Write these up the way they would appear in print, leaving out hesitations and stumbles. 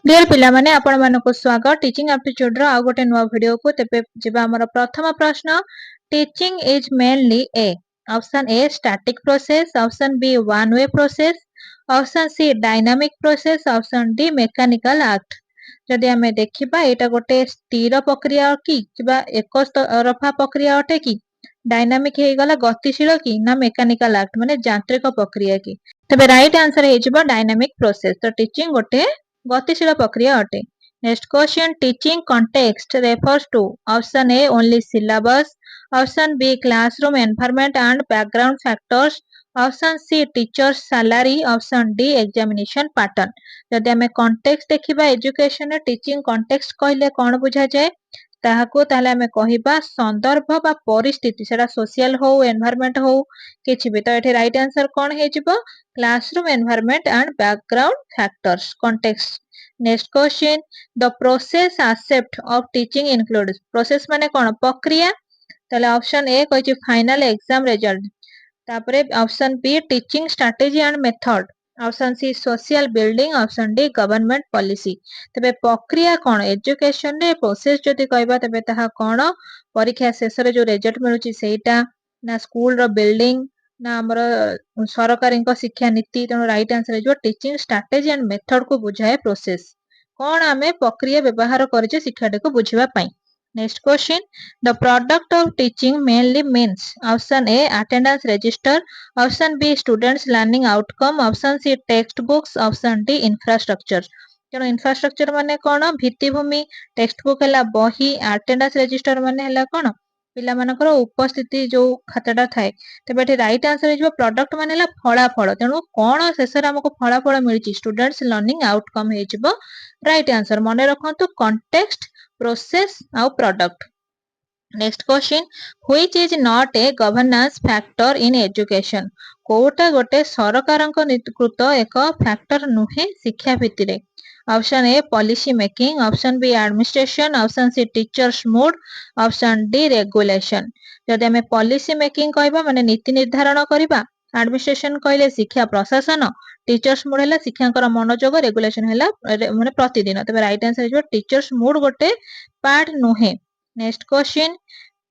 Dear पिला माने आपण मानको स्वागत टीचिंग एप्टीट्यूड रो आ गोटे नुवा वीडियो को तेबे जेबा हमर प्रथम प्रश्न teaching is mainly a option A static process option B one way process option C dynamic process option D mechanical act जदि हमें देखिबा एटा गोटे स्थिर प्रक्रिया की किबा एक तरफा प्रक्रिया अटे की डायनामिक हे गला गतिशील की ना मैकेनिकल एक्ट माने यांत्रिक प्रक्रिया की तबे राइट आंसर हे जिवो डायनामिक प्रोसेस तो टीचिंग गोटे गतिशील प्रक्रिया अटे। Next question teaching context refers to option A only syllabus option B classroom environment and background factors option C teachers salary option D examination pattern जदि हमें कॉन्टेक्स्ट देखिबा education teaching context कहले कोन बुझा जाय ताहाको ताले हमें कहिबा संदर्भ बा परिस्थिति सेटा सोशल हो एनवायरनमेंट हो किछि भी तो एठी राइट आंसर कोन हे जिवो classroom environment and background factors context next question the process accept of teaching includes process माने कोन प्रक्रिया ताले ऑप्शन ए कहै छै फाइनल एग्जाम रिजल्ट तापरे option B teaching strategy and method option C social building option D government policy तबे प्रक्रिया कोन education रे process जति कहबा तबे ताहा कोन परीक्षा शेष रे जो रिजल्ट मिलुची सेटा ना स्कूल रो बिल्डिंग ना हमर सरकारी शिक्षा नीति तेणु राइट आंसर जो टीचिंग स्ट्रेटजी एंड मेथड को बुझाए प्रोसेस कौन आमे प्रक्रिया व्यवहार करिचे शिक्षाटे को बुझिबा पई next question the product of teaching mainly means option A attendance register option B students learning outcome option C text books option D infrastructure तेणु इंफ्रास्ट्रक्चर माने कोन भित्तिभूमि टेक्स्ट बुक हला बही अटेंडेंस रजिस्टर माने हला कोन पिला मानकर उपस्थिति जो खाताटा थाए तबे एठी राइट आंसर हे जो प्रोडक्ट माने हला फलाफल तेणु कोन शेष रे हमको फलाफल मिलिची स्टूडेंट्स लर्निंग आउटकम हे जिवो राइट आंसर मने रखंतु कॉन्टेक्स्ट प्रोसेस आ product next question which is not a governance factor in education कोटा गोटे सरकारक नेतृत्व एक फैक्टर नुहे शिक्षा भित्ति रे option A policy making option B administration option C teachers mood option D regulation जदि हमें पॉलिसी मेकिंग कहबा माने नीति निर्धारण करबा एडमिनिस्ट्रेशन कहले शिक्षा प्रशासन टीचर्स मूड हला शिक्षांकर मनोजोग रेगुलेशन हला माने प्रतिदिन तबे राइट आंसर जो टीचर्स मूड गोटे पार्ट नुहे next question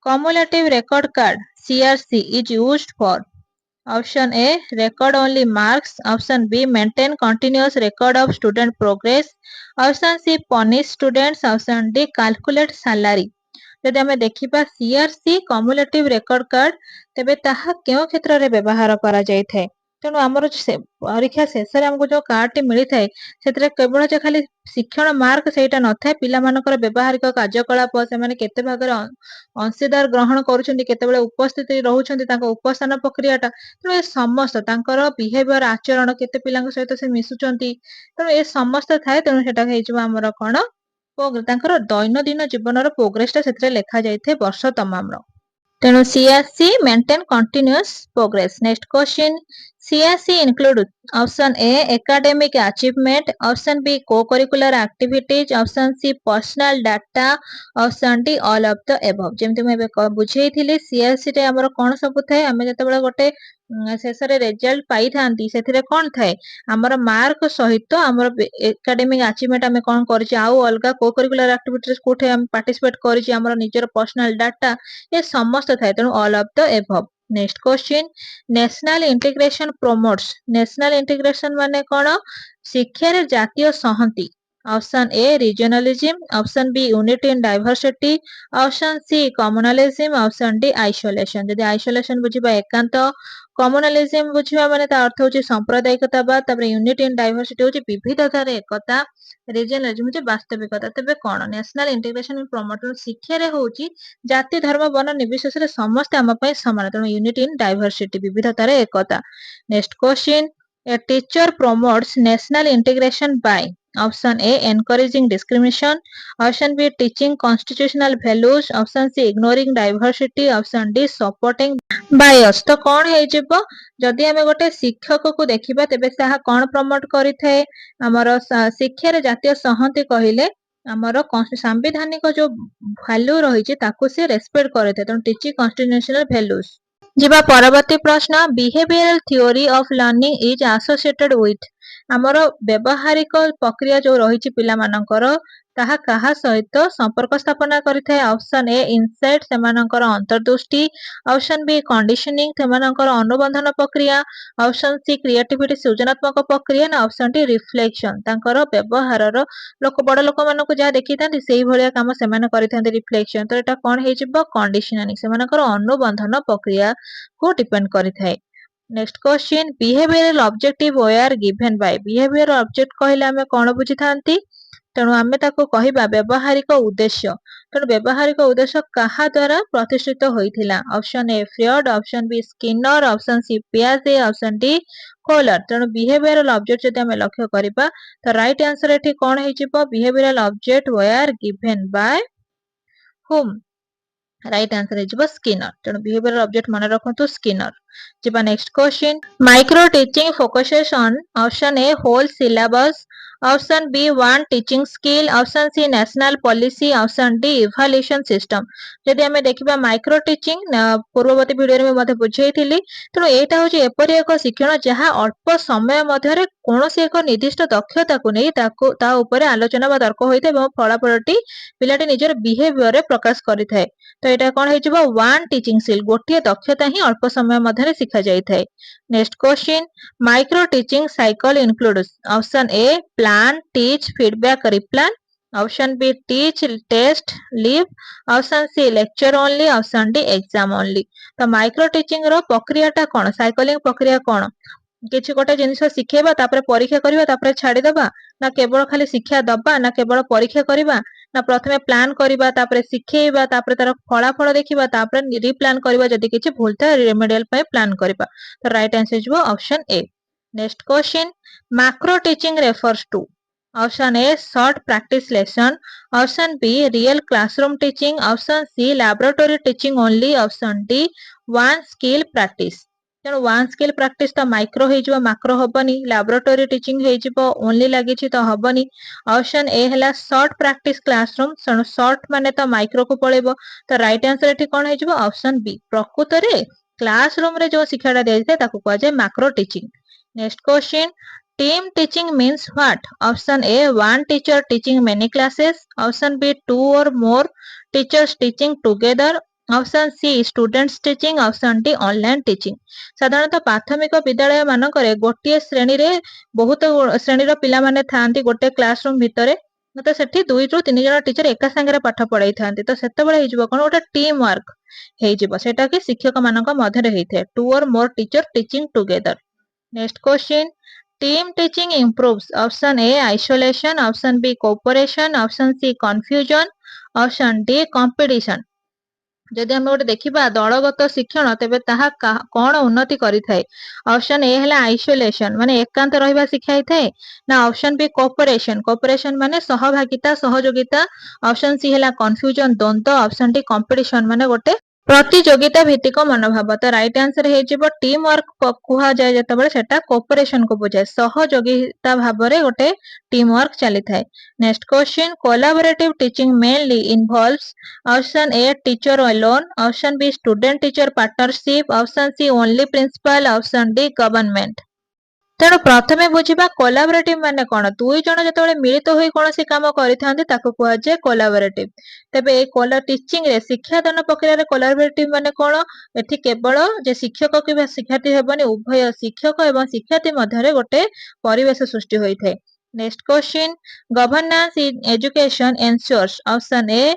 cumulative record card CRC is used for option A record only marks option B maintain continuous record of student progress option C punish students option D calculate salary जदि हमें देखिबा CRC cumulative record card तेबे ताहा केउ क्षेत्र रे व्यवहार करा जाय थाए तेणु हमर परीक्षा शेष रे हमको जो कार्ड टी मिली थाए सेतरे केवल जे खाली शिक्षण मार्क सेटा न थाए पिला मानकर व्यवहारिक कार्यकलाप से माने केते भागर अंशीदार ग्रहण करूछन्ती केते बेले उपस्थिति रहउछन्ती ताको उपस्थान प्रक्रियाटा तेणु ए समस्त तांकर बिहेवियर आचरण केते पिलांक सहित से मिसुचन्ती तेणु ए समस्त थाए तेणु सेटा हेइजो हमर कोन तांकर दैनंदिन जीवनर प्रोग्रेसटा सेतरे लेखा जायथे वर्ष तमामर तेणु CRC maintain continuous progress next question CRC include option A academic achievement option B co-curricular activities option C personal data option D all of the above जेमति मैं बुझेइथिले CRC रे हमर कोन सब थाए हमें जते गोटे शेष रे रिजल्ट पाई थांती सेथिरे कोन थाए हमर मार्क सहित हमर एकेडमिक अचीवमेंट हमें कोन करछि आउ अलगा को करिकुलर एक्टिविटीज कोठे हम पार्टिसिपेट करछि हमर निजर पर्सनल डाटा ये समस्त थाए तेणु all of the above next question national integration promotes national integration माने कोन शिक्षा रे जातीय संहति option A regionalism option B unity in diversity option C communalism option D isolation यदि आइसोलेशन बुझिबा एकांत कम्युनलिज्म बुझिबा माने ता अर्थ होची सांप्रदायिकता बा तबरे यूनिटी इन डाइवर्सिटी होची विविधता रे एकता रीजनलिज्म होची वास्तविकता तबे कोन नेशनल इंटीग्रेशन प्रमोट शिक्षा रे होची जाति धर्म वर्ण निर्विशेष रे समस्त हम पय समान तेणु यूनिटी इन डाइवर्सिटी विविधता रे एकता next question a teacher promotes national integration by option A encouraging discrimination option B teaching constitutional values option C ignoring diversity option D supporting bias तो कौन है जिवो जदि हमें गोटे शिक्षक को देखिबा तेबे साहा कौन प्रमोट करि थाए हमर शिक्षा रे जातीय संहति कहिले हमर संवैधानिक जो वैल्यू रही छि ताकू से रेस्पेक्ट करे थे तो टीचिंग कॉन्स्टिट्यूशनल वैल्यूज जिबा परवर्ती प्रश्न behavioural theory of learning is associated with ଆମର ବ୍ୟବହାରିକ ପ୍ରକ୍ରିୟା ଯୋଉ ରହିଛି ପିଲାମାନଙ୍କର ତାହା କାହା ସହିତ ସମ୍ପର୍କ ସ୍ଥାପନା କରିଥାଏ। ଅପସନ୍ ଏ ଇନସାଇଟ୍ ସେମାନଙ୍କର ଅନ୍ତର୍ଦୃଷ୍ଟି, ଅପସନ୍ ବି କଣ୍ଡିସନିଂ ସେମାନଙ୍କର ଅନୁବନ୍ଧନ ପ୍ରକ୍ରିୟା, ଅପସନ୍ ସି କ୍ରିଏଟିଭିଟି ସୃଜନାତ୍ମକ ପ୍ରକ୍ରିୟା, ନା ଅପସନ୍ ଡି ରିଫ୍ଲେକ୍ସନ ତାଙ୍କର ବ୍ୟବହାରର ବଡ ଲୋକମାନଙ୍କୁ ଯାହା ଦେଖିଥାନ୍ତି ସେଇଭଳିଆ କାମ ସେମାନେ କରିଥାନ୍ତି ରିଫ୍ଲେକ୍ସନ। ତ ଏଟା କଣ ହେଇଯିବ କଣ୍ଡିସନିଂ ସେମାନଙ୍କର ଅନୁବନ୍ଧନ ପ୍ରକ୍ରିୟାକୁ ଡିପେଣ୍ଡ କରିଥାଏ। Next question behavioural objective were given by behaviour object କହିଲେ ଆମେ କଣ ବୁଝିଥାନ୍ତି ତେଣୁ ଆମେ ତାକୁ କହିବା ବ୍ୟବହାରିକ ଉଦ୍ଦେଶ୍ୟ। ତେଣୁ ବ୍ୟବହାରିକ ଉଦ୍ଦେଶ୍ୟ କାହା ଦ୍ୱାରା ପ୍ରତିଷ୍ଠିତ ହୋଇଥିଲା option A Freud, option B Skinner, option C ପିଆଜେ, ଅପସନ୍ ଡି କୋଲର। ତେଣୁ ବିହେଭିୟରାଲ ଅବଜେକ୍ଟ ଯଦି ଆମେ ଲକ୍ଷ୍ୟ କରିବା ତ ରାଇଟ୍ ଆନ୍ସର ଏଠି କଣ ହେଇଯିବ behavioural object were given by whom right answer है स्किनर। तेणु बिहेवियर ऑब्जेक्ट मन रखु स्किनर। जी next question micro teaching focuses on option A whole syllabus, option B one teaching skill, option C national policy, option D evaluation system. जदि आमे देखिबा micro teaching पूर्ववर्ती video में मते बुझेइथिली तेणु एटा होची एपरि एक शिक्षण जहाँ अल्प समय मध्यरे कोनोसी एक निर्दिष्ट दक्षता को नै ता उपरे आलोचना बा तर्क होइते एवं फलाफलटी पिलाटी निजर बिहेवियर रे प्रकाश करिथाय। तो এটা কোন ହେଇଯିବ वन टीचिंग स्किल गोटे दक्षता ही अल्प समय मध्य शिखा जाइथाय। Next question micro teaching cycle includes option A plan, teach, feedback, replan, option B teach, test, leave, option C lecture only, option D exam only. तो माइक्रो टीचिंग रो प्रक्रियाटा कोन साइकिलिंग प्रक्रिया कोन किछि गोटे जिनिस शिखेबा तापर परीक्षा करबा तापर छाडी देबा ना केवल खाली शिक्षा दबा ना केवल परीक्षा करबा ना प्रथमे प्लान करबा तापर शिखेबा तापर तार फलाफल देखिबा तापर रिप्लान करबा जदि किछि भूल था रेमेडियल पे प्लान करबा। तो right answer is option A. Next question macro teaching refers to option A short practice lesson, option B real classroom teaching, option C laboratory teaching only, option D one skill practice. तेणु one skill practice तो micro हो macro हेनी laboratory teaching हो only लगी तो हेनी। Option A है short practice classroom तेणु शॉर्ट माने तो माइक्रो को पड़ेबो। तो राइट आंसर ये कौन हो ऑप्शन बी प्रकृत रे क्लासरूम रे जो शिक्षाटा दिया ताको कह जाए macro teaching. Next question team teaching means what option A one teacher teaching many classes, option B two or more teachers teaching together, option C students teaching, option D online teaching. साधारणतः प्राथमिक विद्यालय मानकरे गोटे श्रेणी रे बहुत श्रेणी रो पिला माने थांती गोटे क्लासरूम भितरे तो सेठी 2 रु 3 जण टीचर एका संगे पाठ पढ़ाई थांती तो सेते बेले हिजबो कोन गोटे टीम वर्क हेजिबो सेटा कि शिक्षक मानक मध्य रे हेइथे two or more teacher teaching together. Next question team teaching improves option A isolation, option B cooperation, option C confusion, option D competition. जदि हम गोटे देखिबा दलगत शिक्षण तेबे ताहा कोन उन्नति करिथाय ऑप्शन ए हैला आइसोलेशन माने एकांत रहिबा शिखाई थाए ना ऑप्शन बी कोऑपरेशन कोऑपरेशन माने सहभागिता सहयोगिता, ऑप्शन सी हैला कंफ्यूजन द्वंद्व, ऑप्शन डी कंपटीशन माने गोटे प्रतियोगिता भित्तिक मनोभाव। तो राइट आंसर हेजिबो टीम वर्क कुहा जाय जतबेले सेटा कोऑपरेशन को बुझाय सहयोगिता भाबरे गोटे टीम वर्क चली थाए। Next question collaborative teaching mainly involves option A teacher alone, option B student teacher partnership, option C only principal, option D government. तेणु प्रथमे बुझिबा कोलैबोरेटिव माने कोन दुई जण जतबेले मिलित होई कोनोसी काम करिथांती ताको कुहा जाय कोलैबोरेटिव। तेबे ए टीचिंग रे शिक्षादान प्रक्रिया रे कोलैबोरेटिव माने कोन एथि केवल जे शिक्षक किबा शिक्षार्थी हेबनी उभय शिक्षक एवं शिक्षार्थी मध्य रे गोटे परिवेश सृष्टि होई थाए। Next question governance in education ensures option A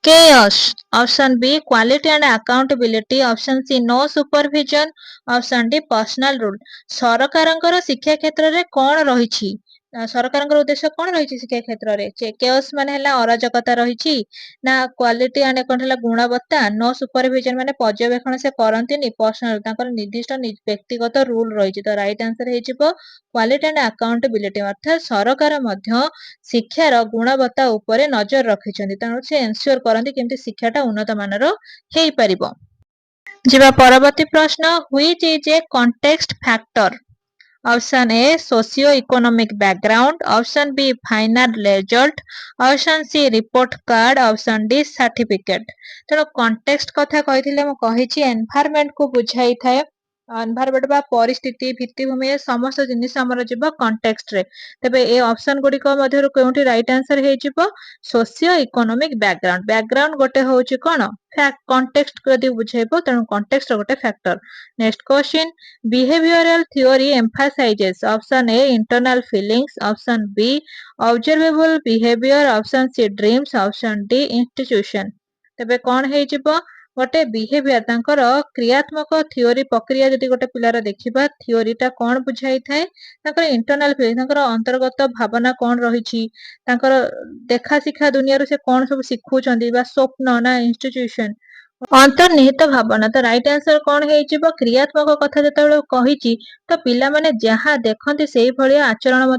chaos, option B quality and accountability, option C no supervision, option D personal rule. सरकारंकर शिक्षा क्षेत्र रे कोन रहिछि सरकारंकर उद्देश्य कोन रहिछि शिक्षा क्षेत्र रे chaos माने हला अराजकता रहिछि ना क्वालिटी एंड अकाउंट हला गुणवत्ता, नो सुपरविजन माने पर्यवेक्षण से करंतिनी, पर्सनल तांकर निर्दिष्ट व्यक्तिगत रूल रहिछि। तो राइट आंसर हेजिबो क्वालिटी एंड अकाउंटेबिलिटी अर्थात सरकार मध्य शिक्षार गुणवत्ता उपरे नजर रखिछन्ति तेणु से एन्श्योर करंती केमति शिक्षाटा उन्नत मानर हेई परिबो। जिबा परवर्ती प्रश्न which is a context factor option A socio economic background, option B final result, option C report card, option D certificate. तेणु कॉन्टेक्स्ट कथा कहिथिले म कहिछि एनवायरनमेंट को बुझाई थाए एनवायरमेंट बा परिस्थिति भित्तिभूमि समस्त जिनिस हमर जिवो कॉन्टेक्स्ट रे तबे ए ऑप्शन गुडी को मध्यरु कोउठी राइट आंसर हे जिवो सोशियो इकोनॉमिक बैकग्राउंड बैकग्राउंड गोटे होउची कोन फैक्ट कॉन्टेक्स्ट कदी बुझेबो तण कॉन्टेक्स्ट गोटे factor next question behavioural theory emphasises option A internal feelings option B observable behaviour option C dreams option D institution तबे कोन हे जिवो गोटे बिहेवियर तांकर क्रियात्मक थ्योरी प्रक्रिया जदि गोटे पिलार देखिबा थ्योरीटा कोन बुझाई थाए तांकर इंटरनल फीलिंग तांकर अंतर्गत भावना कोन रहिछि तांकर देखा शिखा दुनिया से कोन सब शिखुचंदी बा स्वप्न ना इंस्टीट्यूशन अंतर्निहित भावना तो राइट आंसर कौन हो क्रियात्मक कथा जो कही तो पिला माने जहाँ देखते से भाया आचरण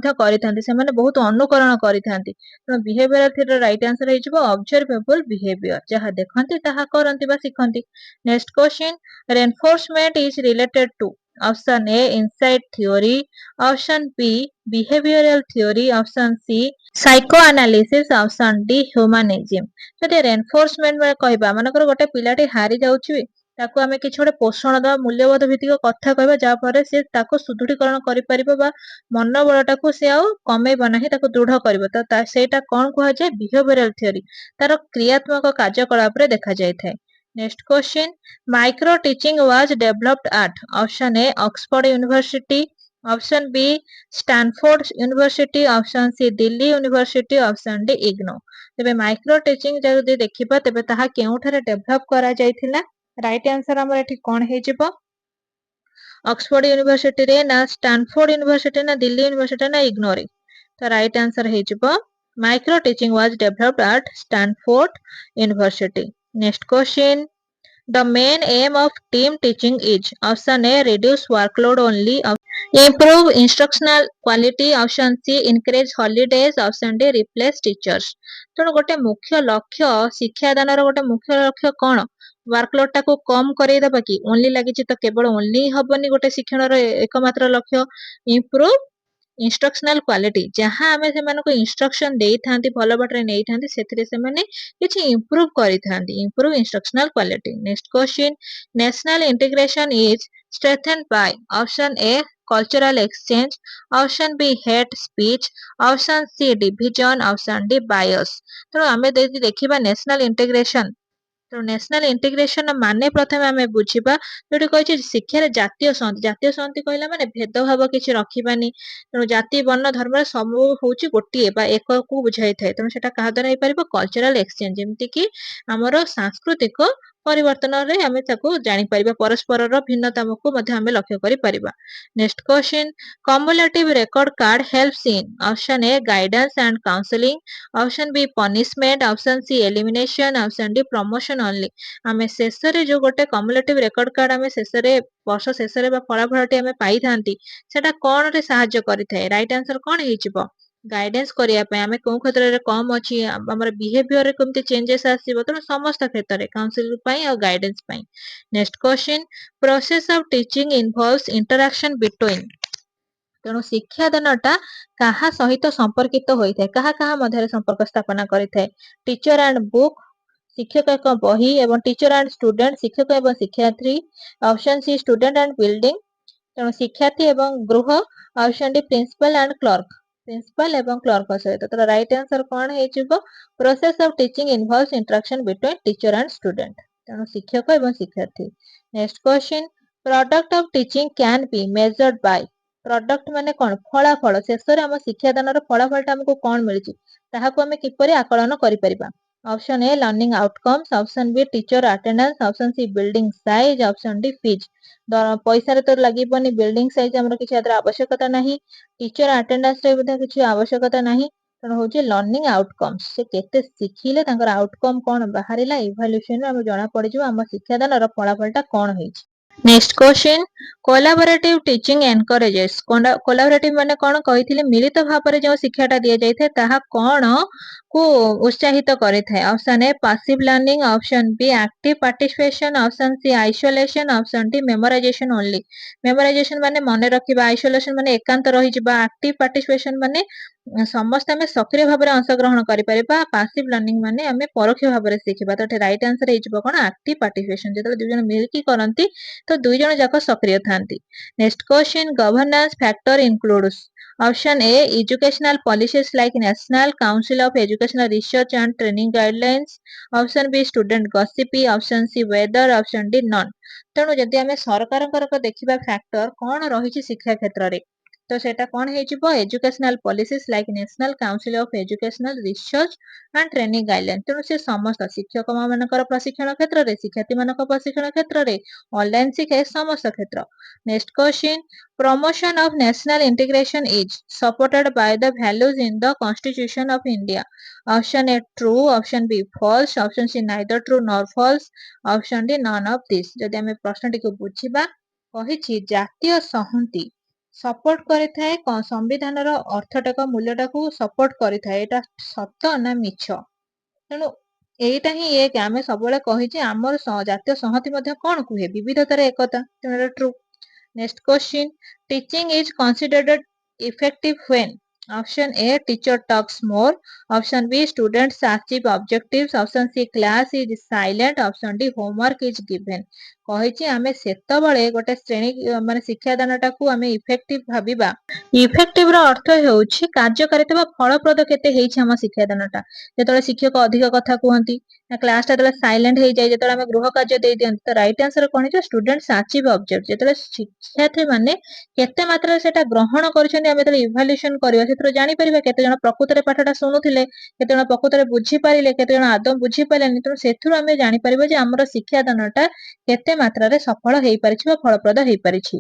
से बहुत अनुकरण करते बिहेवियर राइट आंसर हो ऑब्जर्वेबल बिहेवियर जहाँ देखते ताहा करती शिखती next question reinforcement is related to option A insight theory option B behavioural theory option C psychoanalysis option D humanism जदि रेनफोर्समेंट कहबा मानकर गोटे पिलाटी हारी जाउछि ताको आमे किछ गोटे पोषण दवा मूल्यबोध भित्तिक कथा कहबा जा फरे से ताको सुदृढीकरण करि परिबो बा मनोबलटाको से आउ कमेइबा नाही ताको दृढ़ करिवो त सेटा कोन कुहा जाय बिहेवियरल थ्योरी तार क्रियात्मक कार्यकलाप रे देखा जाय थाए next question micro teaching was developed at option A Oxford University option B Stanford University option C Delhi University option D IGNOU तेबे माइक्रो टीचिंग जदि देखिबा तेबे ताहा केउठारे डेवलप करा जायथिला राइट आंसर हमर एठी कोन हे जिवो ऑक्सफोर्ड यूनिवर्सिटी रे ना स्टैनफोर्ड यूनिवर्सिटी ना दिल्ली यूनिवर्सिटी ना इग्नो रे तो राइट आंसर हे जिवो micro teaching was developed eight Stanford university next question The main aim of team teaching is option A reduce workload only, improve instructional quality, option C encourage holidays, option D replace teachers. ତେଣୁ ଗୋଟେ ମୁଖ୍ୟ ଲକ୍ଷ୍ୟ ଶିକ୍ଷାଦାନର ଗୋଟେ ମୁଖ୍ୟ ଲକ୍ଷ୍ୟ କଣ workload टाको कम करेदबा कि ओनली लागिछि तो केवल ओनली हबनी गोटे शिक्षणर एकमात्र लक्ष्य इम्प्रूव इंस्ट्रक्शनल क्वालिटी जहाँ आमे सेमानको इंस्ट्रक्शन देई थांती भलो बाटरे नेई थांती सेथिरे सेमाने किछि इंप्रूव करि थांती improve instructional quality next question national integration is strengthened by option A cultural exchange option B hate speech option C division option D bias तो आमे देखिबा नेशनल इंटीग्रेशन तो नेशनल इंटीग्रेशन माने प्रथम आमे बुझिबा जोटी कहै शिक्षा रे जातीय संहति कहला माने भेदभाव किछि रखिबानी तेणु जाति वर्ण धर्म सब होउची गोटिए बा एक को बुझाई थाए तेणु सेटा कहा द्वारा हेई परिबो कल्चरल एक्सचेंज जेमति कि हमरो सांस्कृतिक परिवर्तन रे हमें ताको जानि परिबा परस्पर रो भिन्नता को मध्ये हमें लक्ष्य करि परिबा next question cumulative record card helps in option A guidance and counselling option B punishment option C elimination option D promotion only आमे शेष रे जो गोटे कम्युलेटिव रेकॉर्ड कार्ड आमे शेष रे वर्ष शेष रे बा फलाफलटी आमे पाई थांती सेटा कोन रे सहाय्य करि थाए राइट आंसर कोन हे छिबो गाइडेंस करिया पे आमे कोन क्षेत्र रे कम अछि हमर बिहेवियर रे केमते चेंजेस आसीबो त समस्त क्षेत्र रे काउंसलिंग पई और गाइडेंस पई next question process of teaching involves interaction between तेणु शिक्षादानटा काहा सहित संपर्कित होइथाय काहा काहा मध्यरे संपर्क स्थापना करिथाय टीचर एंड बुक शिक्षक एक बही एवं टीचर एंड स्टूडेंट शिक्षक एवं शिक्षार्थी option C student and building तेणु शिक्षार्थी एवं गृह option D principal and clerk principal एवं क्लर्क सहित तो राइट आंसर कोन हे छिबो process of teaching involves interaction between teacher and student तेणु शिक्षक एवं शिक्षार्थी next question product of teaching can be measured by product माने कोन फलाफल शेष रे हम शिक्षादानर फलाफलटा हमको कोन मिलिछि ताहाको हमें किपरि आकलन करि परिबा option A learning outcomes option B teacher attendance option C building size option D fees पैसा रे तो लागिबनी बिल्डिंग साइज हमर किछि आदर आवश्यकता नाही टीचर अटेंडेंस रे बधा किछि आवश्यकता नाही तण होछि लर्निंग आउटकम्स से केते सिखिले तांकर आउटकम कोन बाहरिला इवैल्यूएशन रे हम जणा पड़ि जो हम शिक्षादानर फलाफलटा कोन होइछि next question collaborative teaching encourages collaborative माने कोन कहिथिले मिलित भाबरे जो शिक्षाटा दिया जायथे ताहा कोन को उत्साहित करिथाय option A passive learning option B active participation option C isolation option D memorisation only memorisation माने मने रखिबा आइसोलेशन माने एकांत रहि जिबा एक्टिव पार्टिसिपेशन माने समस्त हमें सक्रिय भाव में अंशग्रहण करें पैसिव लर्निंग माने हमें परोक्ष भाव में शिखा तो राइट आंसर हो कोन एक्टिव पार्टिसिपेशन जो दुई जन मिलकी करती तो 2 जण जाक सक्रिय थांती। Next question, governance factor includes option A educational policies like national council of educational research and training guidelines, option B student gossipy, option C weather, option D none. तेणु जदि आम सरकार देखा फैक्टर कौन रही शिक्षा क्षेत्र में तो सेटा कौन हो educational policies like national council of educational research and training guideline. तेणु से समस्त शिक्षक मान प्रशिक्षण क्षेत्र में शिक्षार्थी मान प्रशिक्षण क्षेत्र में ऑनलाइन शिक्षा समस्त क्षेत्र। Next question, promotion of national integration is supported by the values in the Constitution of India, option A true, option B false, option C neither true nor false, option D none of this. जदि आम प्रश्न T बुझा कही जातीय संहति support करिथाए संविधान अर्थटाक मूल्यटा support करिथाए, एटा सत ना मिछ। तेणु एटा ही एक आम सब कही आमर जातीय संहति कौन कहे विविधतार एकता, तेणु true. Next question, teaching is considered effective when, option A teacher talks more, option B students achieve objectives, option C class is silent, option D homework is given. कही आमे सेतबळे गोटे श्रेणी माने शिक्षादानटा को आमे इफेक्टिव भाबिबा। इफेक्टिव रो अर्थ हेउछि कार्यकारिता फलप्रद केते हेछि हम शिक्षादानटा। जेतळे शिक्षक अधिक कथा कहंती ना क्लास टा तले साइलेंट हे जाय, जेतळे आमे गृह कार्य देई दियंती तो राइट आंसर कोन हे स्टूडेंट्स अचीव ऑब्जेक्ट। जेतळे शिक्षार्थी माने केते मात्रा सेटा ग्रहण करछन्ती आमे तले इवैल्यूएशन करबा सेत्र जानि परिबा केते जण प्रकृତରେ पाठटा सुनुथिले, केते जण प्रकृତରେ बुझी पारिले, केते जण आदम बुझी पाइलेनी। तो सेथुर आमे जानि परिबा जे हमर शिक्षादानटा केते मात्रा रे सफल हेई परिछि वा फलप्रद हेई परिछि।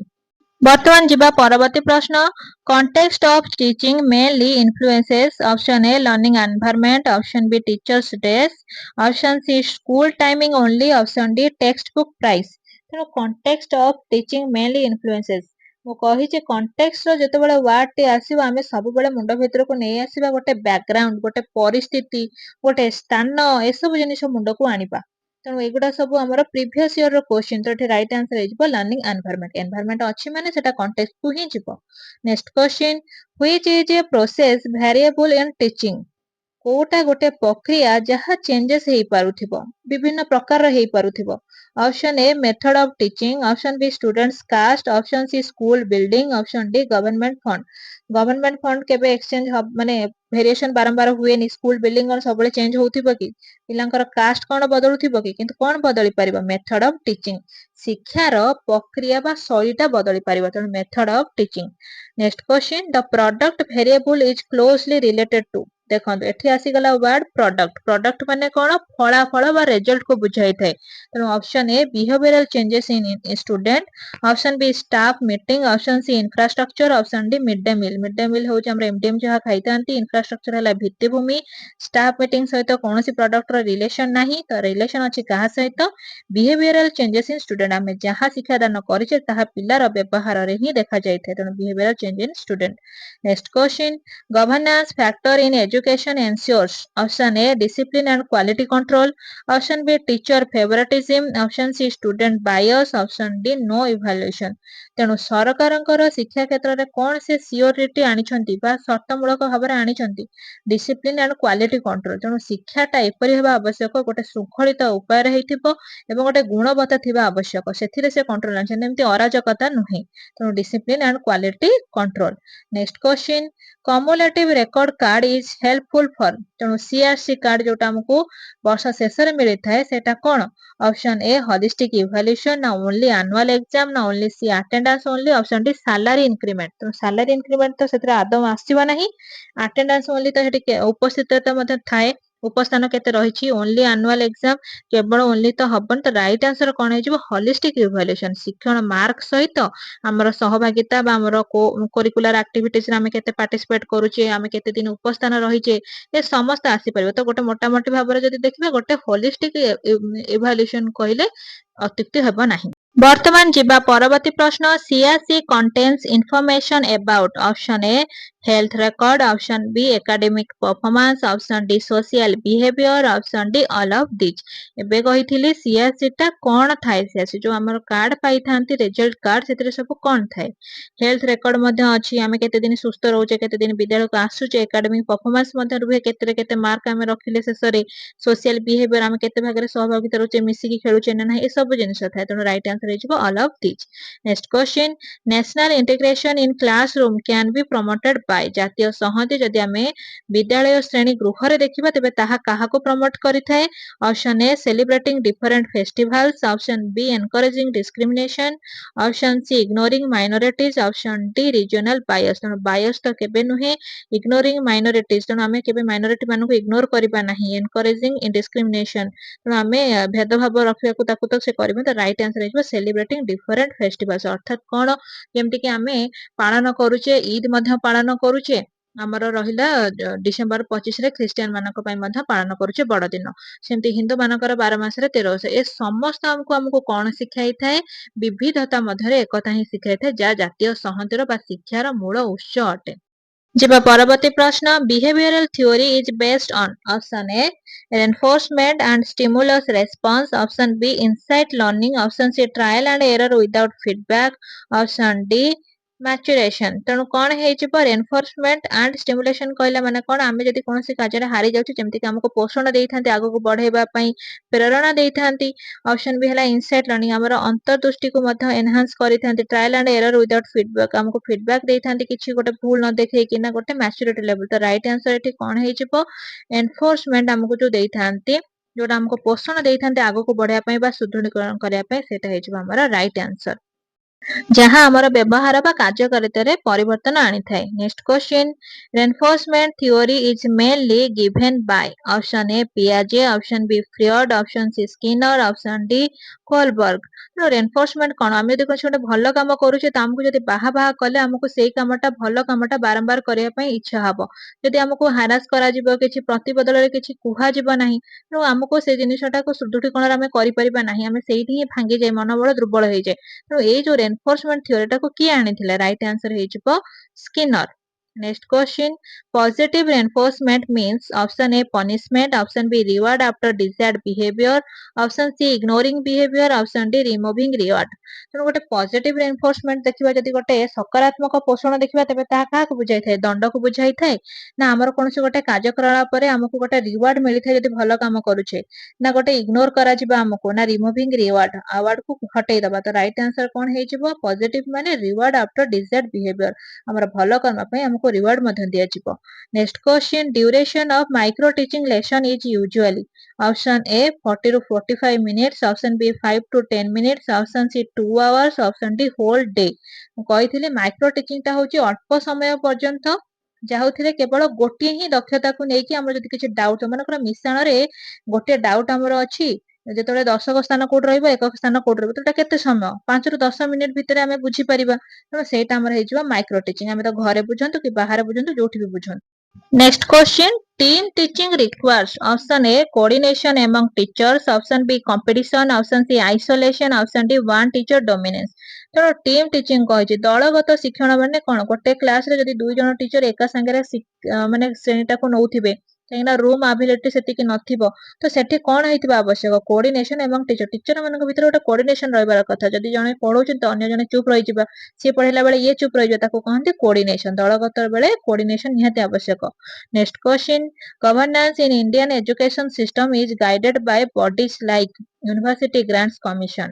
वर्तमान जिबा परवर्ती प्रश्न, context of teaching mainly influences, option A learning environment, option B teachers dress, option C school timing only, option D textbook price। तेणु context of teaching mainly influences मु कही जे context रो जेतेबेले वर्ड टी आसीबो आमे सब बेले मुंड भितर को नै आसीबा गोटे बैकग्राउंड, गोटे परिस्थिति, गोटे स्थान, ए सब जिनिस मुंड को आनिबा। तेणु एगुडा सब हमर प्रीवियस ईयर रो क्वेश्चन, तो एठी राइट आंसर हे जिवो लर्निंग एनवायरनमेंट। एनवायरनमेंट अछि माने सेटा कॉन्टेक्स्ट को ही जिवो। Next question, which is a process variable in teaching, कोटा गोटे प्रक्रिया जहा चेंजेस हेई पारुथिबो, विभिन्न प्रकार रो हेई पारुथिबो। Option A method of teaching, option B students caste, option C school building, option D government fund. Government fund केबे एक्सचेंज माने वेरिएशन बारंबार हुए नि, स्कूल बिल्डिंग और सबले चेंज होउथिबो कि, पिलांकर कास्ट कोन बदलुथिबो कि, किंतु कोन बदली परिबो मेथड ऑफ टीचिंग, शिक्षार प्रक्रिया बा शैलीटा बदली परिबो, तेणु method of teaching. Next question, the product variable is closely related to, देखो एठी आसी गला वर्ड प्रोडक्ट। प्रोडक्ट माने कोन फलाफल बा रिजल्ट को बुझाई थाए। तेणु option A behavioural changes in student, option B staff meeting, option C infrastructure, option D mid day meal. Mid day meal होउछ हमर एमडीएम जहा खाइतांती, इंफ्रास्ट्रक्चर हला भित्तिभूमि, स्टाफ मीटिंग सहित कोनोसी प्रोडक्ट रो रिलेशन नाही, तो रिलेशन अछि काहा सहित बिहेवियरल चेंजेस इन स्टूडेंट। आमे जहा शिक्षादान करिसे ताहा पिलार व्यवहार रे ही देखा जाय थाए, तेणु behavioural change in student. Next question, governance factor in education ensures, option A discipline and quality control, option B teacher favouritism, option C student bias, option D no evaluation. तेणु सरकारंकर शिक्षा क्षेत्र में कौन से सियोरिटी आनिछंती बा शर्तमूलक भाव में आनिछंती डिसिप्लिन एंड क्वालिटी कंट्रोल। तेणु शिक्षाटा एपरि हेबा आवश्यक, गोटे शृंखलित उपाय रे हेतिबो एवं गोटे गुणवत्ता थिबा आवश्यक, सेथिरे से कंट्रोल आनिछन, एमति अराजकता नुहे। तेणु discipline and quality control. Next question, cumulative record card is helpful for, तेणु सीआरसी कार्ड जोटा हमको वर्ष शेष में मिली थाए सेटा कोन, ऑप्शन ए होलिस्टिक इवैल्यूएशन, ना ओनली एनुअल एग्जाम, ना only C attendance only, option D salary increment. तो सैलरी इंक्रीमेंट तो सेतरा आदम आसीबा नाही, अटेंडेंस ओनली तो हेटी उपस्थितता मध्ये थाए, उपस्थान केते रहिछि, ओनली एनुअल एग्जाम केवल ओनली तो हबन। तो राइट आंसर कोन हे जिवो होलिस्टिक इवैल्यूएशन, शिक्षण मार्क सहित हमर सहभागिता बा हमर करिकुलर एक्टिविटीज रे हम केते पार्टिसिपेट करूचे, हम केते दिन उपस्थान रहिचे, ए समस्त आसी परिबो। तो गोटे मोटा मोटी भाव रे जदि देखिबा गोटे होलिस्टिक इवैल्यूएशन कहिले अत्युक्ति हेबो नाही। वर्तमान जिबा परवर्ती प्रश्न, CRC contains information about, option A health record, option B academic performance, option D social behavior, option D all of these। ଏବେ କହିଥିଲି CRC ଟା କଣ ଥାଏ? CRC ଯୋଉ ଆମର କାର୍ଡ ପାଇଥାନ୍ତି ରେଜଲ୍ଟ କାର୍ଡ ସେଥିରେ ସବୁ କଣ ଥାଏ? ହେଲ୍ଥ ରେକର୍ଡ ମଧ୍ୟ ଅଛି, ଆମେ କେତେ ଦିନ ସୁସ୍ଥ ରହୁଛେ, କେତେ ଦିନ ବିଦ୍ୟାଳୟକୁ ଆସୁଛେ, ଏକାଡେମିକ ପରଫର୍ମାନ୍ସ ମଧ୍ୟ ରୁହେ, କେତେ ମାର୍କ ଆମେ ରଖିଲେ ଶେଷରେ, ସୋସିଆଲ ବିହେଭିୟର ଆମେ କେତେ ଭାଗରେ ସହଭାଗିତା ରହୁଛେ, ମିଶିକି ଖେଳୁଛେ ନା ନାହିଁ, ଏସବୁ ଜିନିଷ ଥାଏ। ତେଣୁ ରାଇଟ ଆନ୍ସର ହେଇଯିବ all of these. Next question, national integration in classroom can be promoted by. ଜାତୀୟ ସଂହତି ଯଦି ଆମେ ବିଦ୍ୟାଳୟ ଶ୍ରେଣୀ ଗୃହରେ ଦେଖିବା ତେବେ ତାହା କାହାକୁ ପ୍ରମୋଟ କରିଥାଏ? Option A celebrating different festivals, option B encouraging discrimination, option C ignoring minorities, option D regional bias. ତେଣୁ ବାୟସ ତ କେବେ ନୁହେଁ, ଇଗ୍ନୋରିଂ ମାଇନରିଟିଜ ତେଣୁ ଆମେ କେବେ ମାଇନରିଟି ମାନଙ୍କୁ ଇଗ୍ନୋର କରିବା ନାହିଁ, ଏନକରେଜିଂ ଡିସ୍କ୍ରିମିନେସନ ତେଣୁ ଆମେ ଭେଦଭାବ ରଖିବାକୁ ତାକୁ ତ ସେ କରିବ। ତ ରାଇଟ ଆନ୍ସର ହେଇଯିବ ସେଲିବ୍ରେଟିଂ ଡିଫରେଣ୍ଟ ଫେଷ୍ଟିଭାଲ୍ସ। ଅର୍ଥାତ୍ କଣ, ଯେମିତି କି ଆମେ ପାଳନ କରୁଛେ, ଇଦ୍ ମଧ୍ୟ ପାଳନ କରୁଛେ, ଆମର ରହିଲା ଡିସେମ୍ବର 25ରେ ଖ୍ରୀଷ୍ଟିଆନ ମାନଙ୍କ ପାଇଁ ମଧ୍ୟ ପାଳନ କରୁଛେ ବଡଦିନ, ସେମିତି ହିନ୍ଦୁ ମାନଙ୍କର 12 ମାସରେ 13 ଓଷା। ଏ ସମସ୍ତ ଆମକୁ କଣ ଶିଖାଇଥାଏ? ବିବିଧତା ମଧ୍ୟରେ ଏକତା ହିଁ ଶିଖାଇଥାଏ, ଯାହା ଜାତୀୟ ସଂହତିର ବା ଶିକ୍ଷାର ମୂଳ ଉତ୍ସ ଅଟେ। ଯିବା ପରବର୍ତ୍ତୀ ପ୍ରଶ୍ନ, behavioural theory is based on. Option A reinforcement and stimulus response, option B insight learning, option C trial and error without feedback, option D maturation। ତେଣୁ କଣ ହେଇଯିବ? ରେନଫୋର୍ସମେଣ୍ଟ ଆଣ୍ଡ ଷ୍ଟିମୁଲେସନ କହିଲା ମାନେ କଣ, ଆମେ ଯଦି କୌଣସି କାର୍ଯ୍ୟରେ ହାରି ଯାଉଛୁ, ଯେମିତି ଆମକୁ ପୋଷଣ ଦେଇଥାନ୍ତି ଆଗକୁ ବଢେଇବା ପାଇଁ, ପ୍ରେରଣା ଦେଇଥାନ୍ତି। ଅପସନ ବି ହେଲା ଇନସାଇଟ୍ ଲର୍ଣ୍ଣିଂ, ଆମର ଅନ୍ତର୍ଦୃଷ୍ଟିକୁ ମଧ୍ୟ ଏନହାନ୍ସ କରିଥାନ୍ତି। ଟ୍ରାଏଲ ଆଣ୍ଡ ଏରର ୱିଦାଉଟ୍ ଫିଡବ୍ୟାକ୍, ଆମକୁ ଫିଡବ୍ୟାକ୍ ଦେଇଥାନ୍ତି କିଛି ଗୋଟେ ଭୁଲ ନ ଦେଖେଇକି ନା ଗୋଟେ ମ୍ୟାଚୁରିଟି ଲେଭେଲ। ତ ରାଇଟ ଆନ୍ସର ଏଠି କଣ ହେଇଯିବ? ଏନଫୋର୍ସମେଣ୍ଟ ଆମକୁ ଯୋଉ ଦେଇଥାନ୍ତି, ଯୋଉଟା ଆମକୁ ପୋଷଣ ଦେଇଥାନ୍ତି ଆଗକୁ ବଢିବା ପାଇଁ ବା ସୁଦୃଢୀକରଣ କରିବା ପାଇଁ, ସେଇଟା ହେଇଯିବ ଆମର ରାଇଟ ଆନ୍ସର, ଯାହା ଆମର ବ୍ୟବହାର ବା କାର୍ଯ୍ୟକାରିତାରେ ପରିବର୍ତ୍ତନ ଆଣିଥାଏ। Next question, reinforcement theory is mainly given by। Option A ପିଆଜେ, option B Freud, option C Skinner, option D Kohlberg. Reinforcement କଣ, ଆମେ ଯଦି କିଛି ଗୋଟେ ଭଲ କାମ କରୁଛେ ତ ଆମକୁ ଯଦି ବାହା କଲେ ଆମକୁ ସେଇ କାମଟା ଭଲ କାମଟା ବାରମ୍ବାର କରିବା ପାଇଁ ଇଚ୍ଛା ହବ। ଯଦି ଆମକୁ ହାରାସ କରାଯିବ, କିଛି ପ୍ରତିବଦଳରେ କିଛି କୁହାଯିବ ନାହିଁ, ତେଣୁ ଆମକୁ ସେ ଜିନିଷଟାକୁ ସୁଦୃଢୀକରଣ ଆମେ କରିପାରିବା ନାହିଁ, ଆମେ ସେଇଠି ହିଁ ଭାଙ୍ଗିଯାଏ, ମନୋବଳ ଦୁର୍ବଳ ହେଇଯାଏ। ତେଣୁ ଏଇ ଯୋଉ ରେନଫୋର୍ସମେଣ୍ଟ ଥିଓରିଟାକୁ କିଏ ଆଣିଥିଲେ? ରାଇଟ ଆନ୍ସର ହେଇଯିବ Skinner. Next question, positive reinforcement means. Option A punishment, option B reward after desired behaviour, option C ignoring behaviour, option D removing reward. ତେଣୁ ଗୋଟେ ପଜିଟିଭ ରେନଫୋର୍ସମେଣ୍ଟ ଦେଖିବା, ଯଦି ଗୋଟେ ସକାରାତ୍ମକ ପୋଷଣ ଦେଖିବା, ତେବେ ତାହା କାହାକୁ ବୁଝାଇଥାଏ? ଦଣ୍ଡକୁ ବୁଝାଇଥାଏ, ନା ଆମର କୌଣସି ଗୋଟେ କାର୍ଯ୍ୟକଳାପରେ ଆମକୁ ଗୋଟେ ରିୱାର୍ଡ ମିଳିଥାଏ ଯଦି ଭଲ କାମ କରୁଛେ, ନା ଗୋଟେ ଇଗ୍ନୋର କରାଯିବ ଆମକୁ, ନା ରିମୁଭିଂ ରିୱାର୍ଡ, ଆୱାର୍ଡକୁ ହଟେଇ ଦବା। ତ ରାଇଟ ଆନ୍ସର କଣ ହେଇଯିବ? ପଜିଟିଭ ମାନେ ରିୱାର୍ଡ ଆଫ୍ଟର ଡିଜାୟାର୍ଡ ବିହେଭିୟର, ଆମର ଭଲ କର୍ମ ପାଇଁ ଆମକୁ ରିୱାର୍ଡ ମଧ୍ୟ ଦିଆଯିବ। Next question, duration of micro teaching lesson is usually. Option A 40 ରୁ 45 minutes, option B 5 to 10 minutes, option C 2 hours, option D whole day. ମୁଁ କହିଥିଲି ମାଇକ୍ରୋ ଟିଚିଂ ଟା ହଉଛି ଅଳ୍ପ ସମୟ ପର୍ଯ୍ୟନ୍ତ, ଯାହାଥିରେ କେବଳ ଗୋଟିଏ ହିଁ ଦକ୍ଷତାକୁ ନେଇକି ଆମର ଯଦି କିଛି ଡାଉଟ, ମନେକର ମିଶାଣରେ ଗୋଟିଏ ଡାଉଟ ଆମର ଅଛି, ଯେତେବେଳେ ଦଶକ ସ୍ଥାନ କୋଉଠି ରହିବ, ଏକକ ସ୍ଥାନ କୋଉଠି ରହିବ, ସେଟା କେତେ ସମୟ? 5 ରୁ 10 ମିନିଟ୍ ଭିତରେ ଆମେ ବୁଝିପାରିବା। ତେଣୁ ସେଇଟା ଆମର ହେଇଯିବ ମାଇକ୍ରୋ ଟିଚିଂ, ଆମେ ତ ଘରେ ବୁଝନ୍ତୁ କି ବାହାରେ ବୁଝନ୍ତୁ, ଯୋଉଠି ବି ବୁଝନ୍ତୁ। Next question, team teaching requires। Option A coordination among teachers, option B competition, option C isolation, option D one teacher dominance। ତେଣୁ ଟିମ୍ ଟିଚିଂ କହିଛି, ଦଳଗତ ଶିକ୍ଷଣ ମାନେ କଣ? ଗୋଟେ କ୍ଲାସରେ ଯଦି 2 ଜଣ ଟିଚର ଏକା ସାଙ୍ଗରେ ମାନେ ଶ୍ରେଣୀଟାକୁ ନଉଥିବେ, କାହିଁକିନା ରୁମ୍ ଆଭେଲେବିଲିଟି ସେତିକି ନଥିବ, ତ ସେଠି କଣ ହେଇଥିବା ଆବଶ୍ୟକ? କୋଅର୍ଡିନେସନ ଏବଂ ଟିଚର ମାନଙ୍କ ଭିତରେ ଗୋଟେ କୋଅର୍ଡିନେସନ ରହିବାର କଥା। ଯଦି ଜଣେ ପଢଉଛନ୍ତି ଅନ୍ୟ ଜଣେ ଚୁପ ରହିଯିବା, ସିଏ ପଢେଇଲା ବେଳେ ଇଏ ଚୁପ ରହିଯିବ, ତାକୁ କହନ୍ତି କୋଅର୍ଡିନେସନ। ଦଳଗତ ବେଳେ କୋଅର୍ଡିନେସନ ନିହାତି ଆବଶ୍ୟକ। Next question, governance in Indian education system is guided Bai bodies like university grants commission,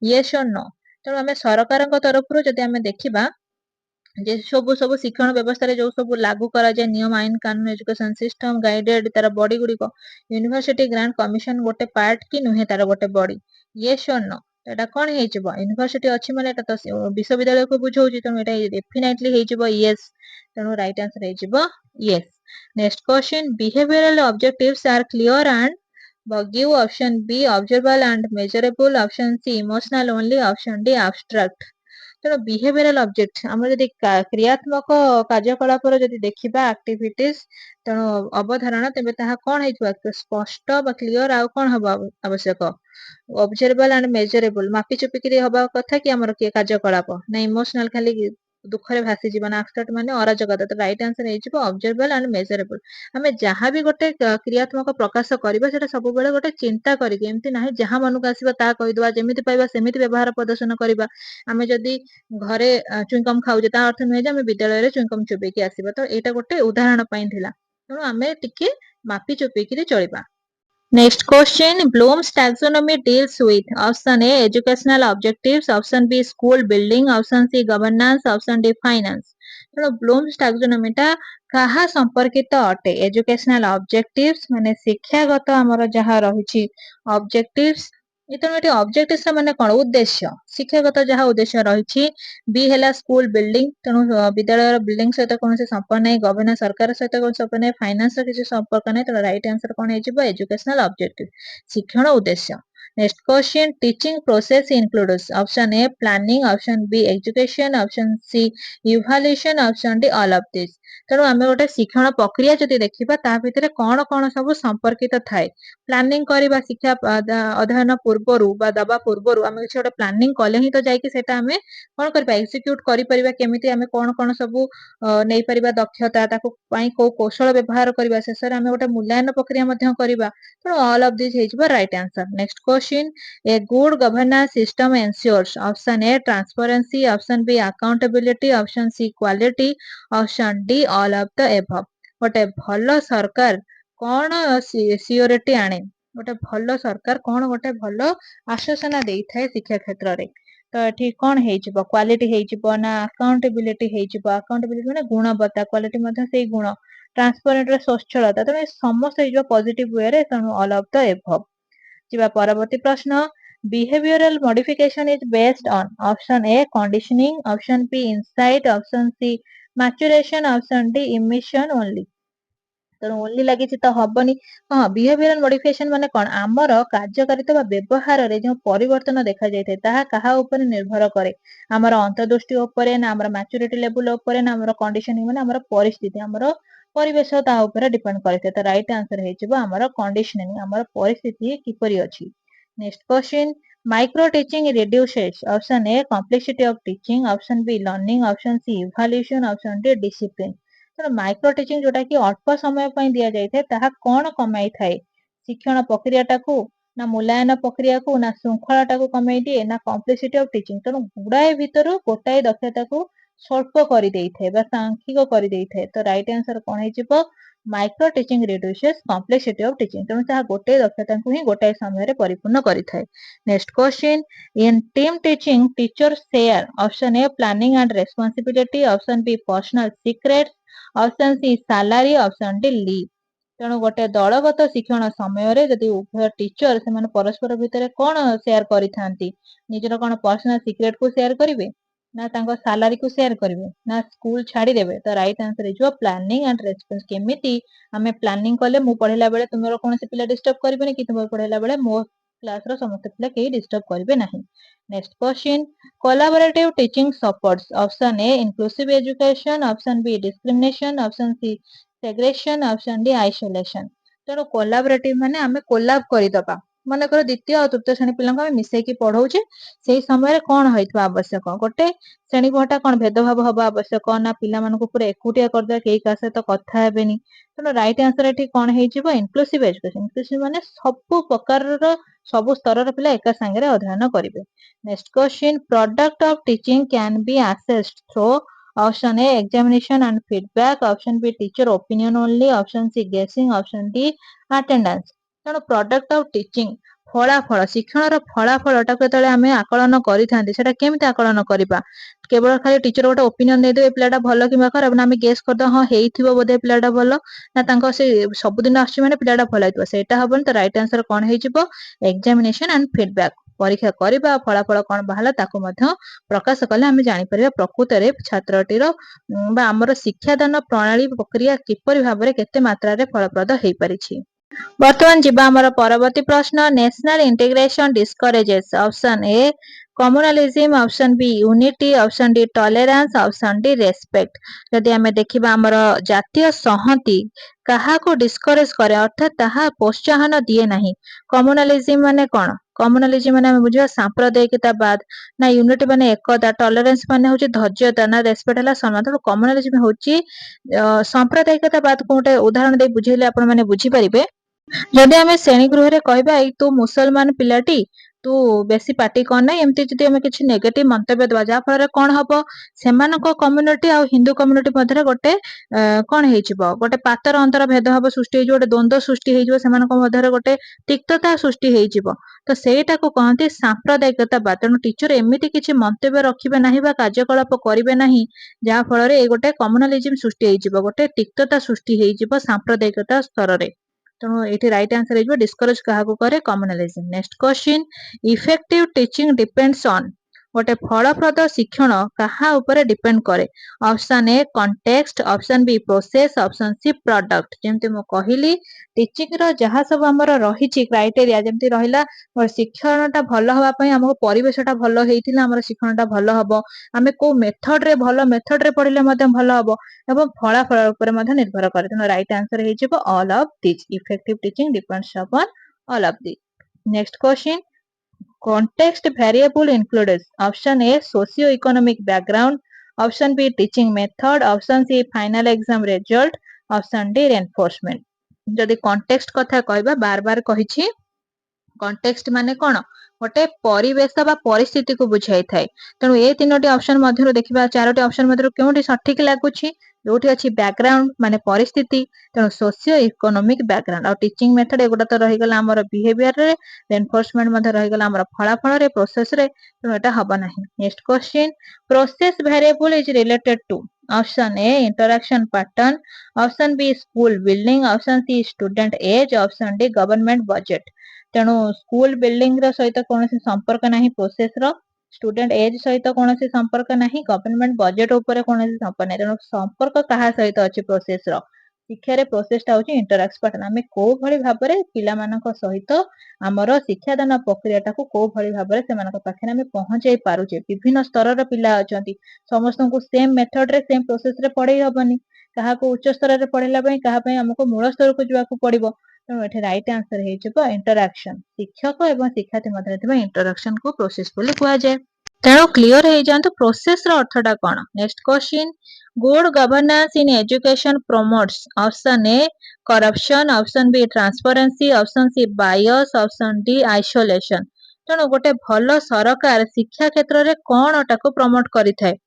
Yes or no? ତେଣୁ ଆମେ ସରକାରଙ୍କ ତରଫରୁ ଯଦି ଆମେ ଦେଖିବା, ଯେ ସବୁ ଶିକ୍ଷଣ ବ୍ୟବସ୍ଥାରେ ଯୋଉ ସବୁ ଲାଗୁ କରାଯାଏ ନିୟମ, ଆଇନ କାନୁନ, ଏଜୁକେସନ ସିଷ୍ଟମ ଗାଇଡେଡ, ତାର ବଡି ଗୁଡିକ, ୟୁନିଭର୍ସିଟି ଗ୍ରାଣ୍ଟ କମିଶନ ଗୋଟେ ପାର୍ଟ କି ନୁହେଁ ତାର ଗୋଟେ ବଡି? ୟେସ୍ ଅର୍ ନୋ? ଏଟା କଣ ହେଇଯିବ? ୟୁନିଭର୍ସିଟି ଅଛି ମାନେ ଏଟା ତ ବିଶ୍ୱବିଦ୍ୟାଳୟକୁ ବୁଝଉଛି, ତେଣୁ ଏଟା ଡେଫିନାଇଟଲି ହେଇଯିବ ୟେସ୍। ତେଣୁ ରାଇଟ ଆନ୍ସର ହେଇଯିବ yes. Next question, behavioural objectives are clear and vague, option B observable and measurable, option C emotional only, option D abstract. ତେଣୁ ବିହେଭିୟରାଲ ଅବଜେକ୍ଟ, ଆମର ଯଦି କ୍ରିୟାତ୍ମକ କାର୍ଯ୍ୟକଳାପର ଯଦି ଦେଖିବା ଆକ୍ଟିଭିଟିଜ, ତେଣୁ ଅବଧାରଣା, ତେବେ ତାହା କଣ ହେଇଥିବ? ସ୍ପଷ୍ଟ ବା କ୍ଲିୟର, ଆଉ କଣ ହବ ଆବଶ୍ୟକ? ଅବଜର୍ଭେବଲ ଆଣ୍ଡ ମେଜରେବଲ, ମାପି ଚୁପିକିରି ହବା କଥା କି ଆମର କିଏ କାର୍ଯ୍ୟକଳାପ, ନା ଇମୋସନାଲ ଖାଲି ଦୁଃଖରେ ଭାସିଯିବ ନା ଆବଷ୍ଟ୍ରାକ୍ଟ ମାନେ ଅରାଜକତା। ତ ରାଇଟ୍ ଆନ୍ସର ହେଇଯିବ ଅବଜର୍ଭେବଲ ଆଣ୍ଡ ମେଜରେବଲ। ଆମେ ଯାହା ବି ଗୋଟେ କ୍ରିୟାତ୍ମକ ପ୍ରକାଶ କରିବା ସେଟା ସବୁବେଳେ ଗୋଟେ ଚିନ୍ତା କରିକି, ଏମିତି ନାହିଁ ଯାହା ମନକୁ ଆସିବା ତାହା କହିଦବା, ଯେମିତି ପାଇବା ସେମିତି ବ୍ୟବହାର ପ୍ରଦର୍ଶନ କରିବା। ଆମେ ଯଦି ଘରେ ଚୁଇଙ୍ଗମ ଖାଉଛେ ତା ଅର୍ଥ ନୁହେଁ ଯେ ଆମେ ବିଦ୍ୟାଳୟରେ ଚୁଇଙ୍ଗମ ଚୋବେଇକି ଆସିବା। ତ ଏଇଟା ଗୋଟେ ଉଦାହରଣ ପାଇଁ ଥିଲା, ତେଣୁ ଆମେ ଟିକେ ମାପି ଚୋପିକିରି ଚଳିବା। Next question, Bloom's taxonomy deals with option A educational objectives, option B school building, option C governance, option D finance। ତେଣୁ Bloom's taxonomy ଟା କାହା ସମ୍ପର୍କିତ ଅଟେ? ଏଜୁକେଶନାଲ ଅବଜେକ୍ଟିଭ୍ସ ମାନେ ଶିକ୍ଷାଗତ ଆମର ଯାହା ରହିଛି ଅବଜେକ୍ଟିଭ୍ସ, ତେଣୁ ଏଠି ଅବଜେକ୍ଟିଭ୍ସ ମାନେ କଣ? ଉଦ୍ଦେଶ୍ୟ, ଶିକ୍ଷାଗତ ଯାହା ଉଦ୍ଦେଶ୍ୟ ରହିଛି। ବି ହେଲା ସ୍କୁଲ ବିଲ୍ଡିଂ, ତେଣୁ ବିଦ୍ୟାଳୟର ବିଲ୍ଡିଂ ସହିତ କୌଣସି ସମ୍ପର୍କ ନାହିଁ। ଗଭର୍ଣ୍ଣର ସରକାର ସହିତ କୌଣସି ସମ୍ପର୍କ ନାହିଁ। ଫାଇନାନ୍ସ ର କିଛି ସମ୍ପର୍କ ନାହିଁ। ତେଣୁ ରାଇଟ୍ ଆନ୍ସର କଣ ହେଇଯିବ? ଏଜୁକେଶନାଲ ଅବଜେକ୍ଟିଭ, ଶିକ୍ଷଣ ଉଦ୍ଦେଶ୍ୟ। Next question, teaching process includes option A planning, option B education, option C evaluation, option D all of this. ତେଣୁ ଆମେ ଗୋଟେ ଶିକ୍ଷଣ ପ୍ରକ୍ରିୟା ଯଦି ଦେଖିବା ତା ଭିତରେ କଣ କଣ ସବୁ ସମ୍ପର୍କିତ ଥାଏ। ପ୍ଲାନିଂ କରିବା, ଶିକ୍ଷା ଅଧ୍ୟୟନ ପୂର୍ବରୁ ବା ଦବା ପୂର୍ବରୁ ଆମେ କିଛି ଗୋଟେ ପ୍ଲାନିଂ କଲେ ହିଁ ତ ଯାଇକି ସେଟା ଆମେ କଣ କରିବା? ଏକ୍ସିକ୍ୟୁଟ କରିପାରିବା। କେମିତି ଆମେ କଣ କଣ ସବୁ ନେଇପାରିବା ଦକ୍ଷତା, ତାକୁ ପାଇଁ କୋଉ କୌଶଳ ବ୍ୟବହାର କରିବା, ଶେଷରେ ଆମେ ଗୋଟେ ମୂଲ୍ୟାୟନ ପ୍ରକ୍ରିୟା ମଧ୍ୟ କରିବା। ତେଣୁ ଅଲ ଅଫ ଦିସ୍ ହେଇଯିବ right answer. Next question, a good governance system ensures option A transparency, option B accountability, option C quality, option D all of the above. ଗୋଟେ ଭଲ ସରକାର କଣ ସିଓରିଟି ଆଣେ? ଗୋଟେ ଭଲ ସରକାର କଣ ଗୋଟେ ଭଲ ଆଶ୍ୱାସନା ଦେଇଥାଏ ଶିକ୍ଷା କ୍ଷେତ୍ରରେ? ତ ଏଠି କଣ ହେଇଯିବ? କ୍ୱାଲିଟି ହେଇଯିବ ନା ଆକାଉଣ୍ଟେବିଲିଟି ହେଇଯିବ? ଆକାଉଣ୍ଟେବିଲିଟି ମାନେ ଗୁଣବତ୍ତା, କ୍ୱାଲିଟି ମଧ୍ୟ ସେଇ ଗୁଣ। ଟ୍ରାନ୍ସପରେଣ୍ଟ ର ସ୍ୱଚ୍ଛଳତା, ତେଣୁ ସମସ୍ତ ହେଇଯିବ ପଜିଟିଭ ୱେରେ, ତେଣୁ ଅଲ ଅଫ ଦ ଏଭବ। ଯିବା ପରବର୍ତ୍ତୀ ପ୍ରଶ୍ନ, behavioral modification is based on option A conditioning, option B insight, option C maturation, option D immersion only। ତେଣୁ ଓନ୍ଲି ଲାଗିଛି ତ ହବନି। ହଁ, ବିହେଭିୟରାଲ ମଡିଫିକେସନ ମାନେ କଣ? ଆମର କାର୍ଯ୍ୟକାରିତା ବା ବ୍ୟବହାରରେ ଯେଉଁ ପରିବର୍ତ୍ତନ ଦେଖାଯାଇଥାଏ ତାହା କାହା ଉପରେ ନିର୍ଭର କରେ? ଆମର ଅନ୍ତର୍ଦୃଷ୍ଟି ଉପରେ, ନା ଆମର ମ୍ୟାଚୁରିଟି ଲେଭେଲ ଉପରେ, ନା ଆମର କଣ୍ଡିସନିଂ ମାନେ ଆମର ପରିସ୍ଥିତି, ଆମର ପରିବେଶ ତା ଉପରେ ଡିପେଣ୍ଡ କରିଥାଏ। ତ ରାଇଟ୍ ଆନ୍ସର ହେଇଯିବ ଆମର କଣ୍ଡିସନିଂ, ଆମର ପରିସ୍ଥିତି କିପରି ଅଛି। Next question, micro teaching reduces option A complexity of teaching, option B learning, option C evaluation, option D discipline. ତେଣୁ ମାଇକ୍ରୋ ଟିଚିଂ ଯୋଉଟା କି ଅଳ୍ପ ସମୟ ପାଇଁ ଦିଆଯାଇଥାଏ ତାହା କଣ କମାଇଥାଏ? ଶିକ୍ଷଣ ପ୍ରକ୍ରିୟାଟାକୁ, ନା ମୂଲ୍ୟାୟନ ପ୍ରକ୍ରିୟାକୁ, ନା ଶୃଙ୍ଖଳାଟାକୁ କମେଇ ଦିଏ, ନା କମ୍ପ୍ଲେକ୍ସିଟି ଅଫ ଟିଚିଂ? ତେଣୁ ଗୁଡାଏ ଭିତରୁ ଗୋଟାଏ ଦକ୍ଷତାକୁ ସ୍ୱଳ୍ପ କରିଦେଇଥାଏ ବା ସାଂଖ୍ୟିକ କରିଦେଇଥାଏ। ତ ରାଇଟ୍ ଆନ୍ସର କଣ ହେଇଯିବ? Micro teaching reduces complexity of teaching. ତେଣୁ ତାହା ଗୋଟାଏ ଦକ୍ଷତାକୁ ହିଁ ଗୋଟାଏ ସମୟରେ ପରିପୂର୍ଣ୍ଣ କରିଥାଏ। Next question, in team teaching teacher share option A planning and responsibility, option B personal secret, option C salary, option D leave. ତେଣୁ ଗୋଟେ ଦଳଗତ ଶିକ୍ଷଣ ସମୟରେ ଯଦି ଉଭୟ ଟିଚର ସେମାନେ ପରସ୍ପର ଭିତରେ କଣ ସେୟାର କରିଥାନ୍ତି? ନିଜର କଣ ପର୍ସନାଲ ସିକ୍ରେଟ କୁ ସେୟାର କରିବେ, ନା ତାଙ୍କ ସାଲାରୀ କୁ ସେୟାର କରିବେ, ନା ସ୍କୁଲ ଛାଡିଦେବେ? ତ ରାଇଟ୍ ଆନ୍ସର ହେଇଯିବ ପ୍ଲାନିଂ ଆଣ୍ଡ ରେସ୍ପନ୍ସ। କେମିତି ଆମେ ପ୍ଲାନିଂ କଲେ ମୁଁ ପଢିଲା ବେଳେ ତୁମର କୌଣସି ପିଲା ଡିଷ୍ଟର୍ବ କରିବେନି, କି ତୁମର ପଢିଲା ବେଳେ ମୋ କ୍ଲାସ ର ସମସ୍ତ ପିଲା କେହି ଡିଷ୍ଟର୍ବ କରିବେ ନାହିଁ। Next question, collaborative teaching supports option A inclusive education, option B discrimination, option C segregation, option D isolation. ତେଣୁ କୋଲାବୋରେଟିଭ ମାନେ ଆମେ କୋଲାବ କରିଦବା। ମନେକର ଦ୍ୱିତୀୟ ଆଉ ତୃତୀୟ ଶ୍ରେଣୀ ପିଲାଙ୍କୁ ଆମେ ମିଶେଇକି ପଢଉଛେ, ସେଇ ସମୟରେ କଣ ହେଇଥିବା ଆବଶ୍ୟକ? ଗୋଟେ ଶ୍ରେଣୀ ଗୃହଟା କଣ ଭେଦଭାବ ହବା ଆବଶ୍ୟକ, ନା ପିଲାମାନଙ୍କୁ ପୁରା ଏକୁଟିଆ କରିଦେବା, କେହି କାହା ସହିତ କଥା ହେବେନି? ତେଣୁ ରାଇଟ୍ ଆନ୍ସର ଏଠି କଣ ହେଇଯିବ? Inclusive education. ଇନକ୍ଲୁସିଭ ମାନେ ସବୁ ପ୍ରକାରର, ସବୁ ସ୍ତରର ପିଲା ଏକା ସାଙ୍ଗରେ ଅଧ୍ୟୟନ କରିବେ। Next question, product of teaching can be assessed through option A examination and feedback, option B teacher opinion only, option C guessing, option D attendance. ତେଣୁ ପ୍ରଡକ୍ଟ ଅଫ ଟିଚିଂ, ଫଳାଫଳ, ଶିକ୍ଷଣର ଫଳାଫଳଟାକୁ ଯେତେବେଳେ ଆମେ ଆକଳନ କରିଥାନ୍ତି ସେଟା କେମିତି ଆକଳନ କରିବା? କେବଳ ଖାଲି ଟିଚର ଗୋଟେ ଓପିନିଅନ ଦେଇଦେବେ ଏ ପିଲାଟା ଭଲ କିମ୍ବା ଖରାପ, ନା ଆମେ ଗେସ୍ କରିଦବା ହଁ ହେଇଥିବ ବୋଧେ ପିଲାଟା ଭଲ, ନା ତାଙ୍କ ସେ ସବୁଦିନ ଆସୁଛି ମାନେ ପିଲାଟା ଭଲ ହେଇଥିବ? ସେଇଟା ହବନି। ତ ରାଇଟ୍ ଆନ୍ସର କଣ ହେଇଯିବ? Examination and feedback. ପରୀକ୍ଷା କରିବା, ଫଳାଫଳ କଣ ବାହାରିଲା ତାକୁ ମଧ୍ୟ ପ୍ରକାଶ କଲେ ଆମେ ଜାଣିପାରିବା ପ୍ରକୃତରେ ଛାତ୍ରଟିର ବା ଆମର ଶିକ୍ଷାଦାନ ପ୍ରଣାଳୀ ପ୍ରକ୍ରିୟା କିପରି ଭାବରେ କେତେ ମାତ୍ରାରେ ଫଳପ୍ରଦ ହେଇପାରିଛି। ବର୍ତ୍ତମାନ ଯିବା ଆମର ପରବର୍ତ୍ତୀ ପ୍ରଶ୍ନ, national integration discourages option A communalism, option B unity, option D tolerance, option D respect. जदि आमे देखिबा हमर जातीय संहति काहाको डिस्करेज करे अर्थात ताहा प्रोत्साहन दिए नाही। कम्युनालिज्म माने कोन? कम्युनालिज्म माने बुझिबा सांप्रदायिकतावाद ना यूनिटी माने एकता, टॉलरेंस माने होची धैर्यता ना रेस्पेक्ट हला सम्मान। तो कम्युनालिज्म होची सांप्रदायिकतावाद को गोटे उदाहरण दे बुझेले आपण माने बुझी परिबे। जदि आमे श्रेणी गृह कहबा एई तू मुसलमान पिलाटी तू बेसी पार्टी कौन ना एमती जदि आमे किछि नेगेटिव मंतव्य दवा जा फଳରେ कोन हबो सेमानको कम्युनिटी आ हिंदू कम्युनिटी मध्यरे गोटे कोन हेजिबो गोटे पातर अंतर भेदभाव सृष्टि हेजिबो गोटे द्वंद्व सृष्टि हेजिबो सेमानको मध्यरे गोटे तिक्तता सृष्टि हेजिबो। तो सेटाको कहंती सांप्रदायिकतावाद। तेणु टीचर एमिति किछि मंतव्य रखिबे नाही बा कार्यकलाप करिवे नाही जा फଳରେ ए गोटे कम्युनालिज्म सृष्टि हेजिबो गोटे तिक्तता सृष्टि हेजिबो सांप्रदायिकता स्तर रे। तेणु ये राइट आंसर है डिस्करेज क्या करे communalism. Next question effective teaching depends on गोटे फलप्रद शिक्षण कहा ऊपर डिपेंड करे। Option A context, option B process, option C product. जेमती मु कहली टीचिंग रो जहाँ सब हमर रहिछि क्राइटेरिया जेमती रहिला शिक्षणटा भल हवा पई हमको परिवेशटा भल हेइथिला हमर शिक्षणटा भल हबो आमे को मेथड रे भल मेथड रे पढिले मते भल हबो एवं फलाफल ऊपर मते निर्भर करे। तेणु राइट आंसर हेजिबो all of this. Effective teaching depends upon all of this. Next question context variable includes option A socio-economic background, option B teaching method, option C final exam result, option D reinforcement। जदि context कथा कहबा बार बार कहिछि context माने कोन गोटे परिवेश बा परिस्थिति को बुझाई थाए। तेणु ए तीनोटी ऑप्शन मध्यरु देखिबा चारोटी ऑप्शन मध्यरु केउटी सठिक लागुछि जोठी अछि बैकग्राउंड माने परिस्थिति। तेणु सोशियो इकोनोमिक बैकग्राउंड और टीचिंग मेथड एगुडा तो रहि गला हमर बिहेवियर रे रेनफोर्समेंट मध्य रहि गला हमर फलाफल रे प्रोसेस रे। तेणु एटा हबा नाही। Next question process variable is related to option A interaction pattern, option B school building, option C student age, option D government budget. तेणु स्कूल बिल्डिंग रो सहित कोनोसी संपर्क नाही प्रोसेस रो, स्टूडेंट एज सहित कोनोसी संपर्क नाही, गवर्नमेंट बजेट ऊपर कोनोसी संपर्क नाही। तेणु संपर्क काहा सहित अछि प्रोसेस रो शिक्षा रे प्रोसेस टा होची इंटरैक्शन पैटर्न। आमे को भली भाबरे पिला मानक सहित हमर शिक्षादान प्रक्रिया टाको को भली भाबरे सेमानक पाखरे आमे पहुंचाई पारुचे। विभिन्न स्तर रे पिला अछंती समस्त को सेम मेथड रे सेम प्रोसेस रे पढाई हबनी काहा को उच्च स्तर रे पढिला पई काहा पई हमको मूल स्तर को जिवा को पड़िबो। तेणु एठे राइट आंसर हेजिबो इंटरैक्शन शिक्षक एवं शिक्षार्थी मध्य थिबा इंटरैक्शन को प्रोसेस बोली कुआ जाय। तेणु क्लियर हे जानतो प्रोसेस रो अर्थटा कोन। Next question good governance in education promotes option A corruption, option B transparency, option C bias, option D isolation. तेणु गोटे भलो सरकार शिक्षा क्षेत्र रे कोनटा को प्रमोट करि थाए।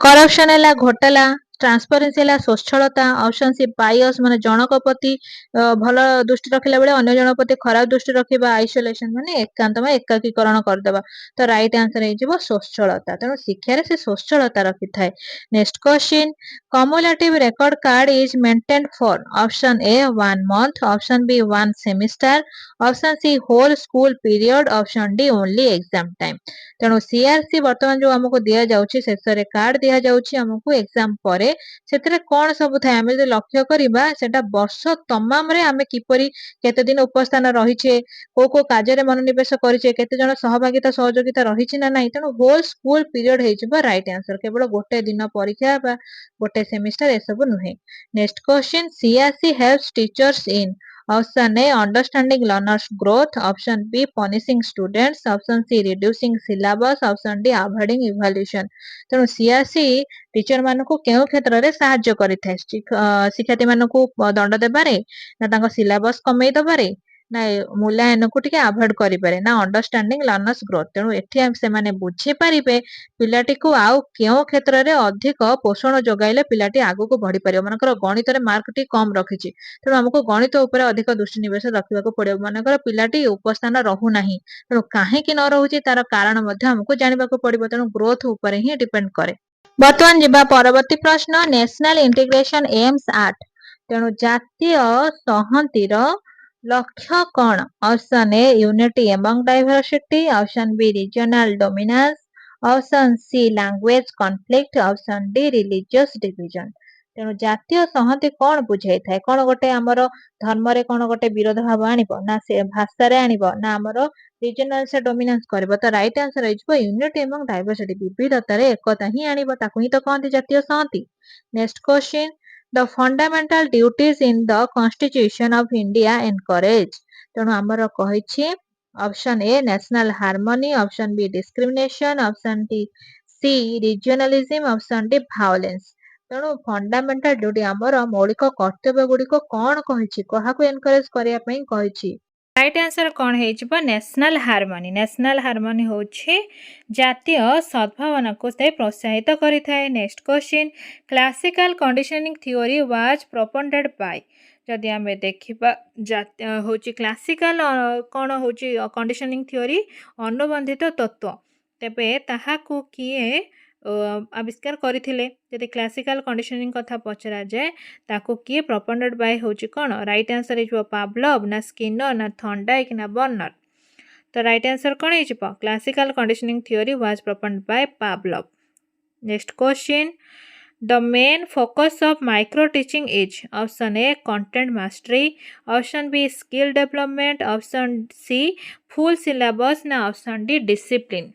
करप्शन है घोटाला, ट्रांसपेरेंसी है स्वच्छलता, ऑप्शन सी बायस माने जनक प्रति भल दृष्टि रखिला बेले अन्य जन प्रति खराब दृष्टि रखिबा, आइसोलेशन माने एकांत में एकाकीकरण कर देबा। तो राइट आंसर हे जिवो स्वच्छलता। तेणु शिक्षा रे से स्वच्छलता रखि थाए। Next question cumulative record card is maintained for option A 1 month, option B 1 semester, option C whole school period, option D only exam time। तेणु सीआरसी वर्तमान जो हमको दिया जाउछि शेष रे कार्ड दिया जाउछि हमको एग्जाम परे सेतरे कोन सब थाए हमें जे लक्ष्य करिबा सेटा वर्ष तमाम रे हमें किपरि केते दिन उपस्थान रहिछे को कार्य रे मनोनिवेश करिछे केते जन सहभागिता सहयोगिता रहिछि ना नाही। तेणु होल स्कूल पीरियड हेजिबा राइट आंसर केवल गोटे दिन परीक्षा बा गोटे सेमिस्टर ए सब नुहे। Next question CRC helps teachers in option A understanding learners growth, option B punishing students, option C reducing syllabus, option D avoiding evaluation. तेणु सीआरसी टीचर मानकु केउ क्षेत्र रे सहाय्य करिथाय शिक्षार्थी मानकु दंड देबारे ना तांको सिलेबस कमेई दबारे ना मूल्यांकन को टिके अवॉइड करि पारे ना अंडरस्टैंडिंग लर्नर्स ग्रोथ। तेणु एठी से माने बुझी पारिबे पिलाटी को आउ केउ क्षेत्र रे अधिक पोषण जोगाइले पिलाटी आगु को बढ़ी पारिबो। मानकर गणित रे मार्क टी कम रखिछि तेणु हमको गणित ऊपर अधिक दृष्टि निवेश रखिबा को पड़िबो। मानकर पिलाटी उपस्थान रहू नाही तेणु काहे कि न रहूछि तार कारण मध्ये हमको जानिबा को पड़िबो। तेणु ग्रोथ ऊपर ही डिपेंड करे। वर्तमान जिबा परवर्ती प्रश्न नेशनल इंटीग्रेशन एम्स एट। तेणु जातीय संहतिर लक्ष्य कौन। Option A unity among diversity, option B regional dominance, option C language conflict, option D religious division. ତେଣୁ ଜାତୀୟ ସଂହତି କ'ଣ ବୁଝାଇଥାଏ? କ'ଣ ଗୋଟେ ଆମର ଧର୍ମରେ କ'ଣ ଗୋଟେ ବିରୋଧ ଭାବ ଆଣିବ? ନା ସେ ଭାଷାରେ ଆଣିବ? ନା ଆମର ରିଜନାଲ ସେ ଡୋମିନାନ୍ସ କରିବ? ତ ରାଇଟ୍ ଆନ୍ସର ହେଇଯିବ ୟୁନିଟି ଏବଂ ଡାଇଭର୍ସିଟି। ବିବିଧତାରେ ଏକତା ହିଁ ଆଣିବ, ତାକୁ ହିଁ ତ କହନ୍ତି ଜାତୀୟ ସଂହତି। Next question, the fundamental duties in the constitution of India encourage. ତେଣୁ ଆମର କହିଛି option A national harmony, option B discrimination, option ଟି C regionalism, option D violence. ତେଣୁ ଫଣ୍ଡାମେଣ୍ଟାଲ ଡ୍ୟୁଟି ଆମର ମୌଳିକ କର୍ତ୍ତବ୍ୟ ଗୁଡିକ କ'ଣ କହିଛି, କାହାକୁ ଏନକରେଜ କରିବା ପାଇଁ କହିଛି? ରାଇଟ୍ ଆନ୍ସର କ'ଣ ହେଇଯିବ? National harmony. ନ୍ୟାସନାଲ ହାରମୋନି ହେଉଛି ଜାତୀୟ ସଦ୍ଭାବନାକୁ ସେ ପ୍ରୋତ୍ସାହିତ କରିଥାଏ। Next question, classical conditioning theory was propounded by. ଯଦି ଆମେ ଦେଖିବା ହେଉଛି କ୍ଲାସିକାଲ କ'ଣ ହେଉଛି କଣ୍ଡିସନିଂ ଥିଓରି, ଅନୁବନ୍ଧିତ ତତ୍ତ୍ୱ, ତେବେ ତାହାକୁ କିଏ ଆବିଷ୍କାର କରିଥିଲେ? ଯଦି କ୍ଲାସିକାଲ କଣ୍ଡିସନିଂ କଥା ପଚରାଯାଏ ତାକୁ କିଏ ପ୍ରପୋଣ୍ଡେଡ୍ ବାଇ ହେଉଛି କ'ଣ? ରାଇଟ୍ ଆନ୍ସର ହେଇଯିବ ପାଭଲଭ, ନା ସ୍କିନର, ନା ଥର୍ନଡାଇକ୍, ନା ବର୍ନର। ତ ରାଇଟ୍ ଆନ୍ସର କ'ଣ ହେଇଯିବ? Classical conditioning theory was propounded by Pavlov. Next question, the main focus of micro teaching is option A content mastery, option B skill development, option C full syllabus, ନା option D discipline।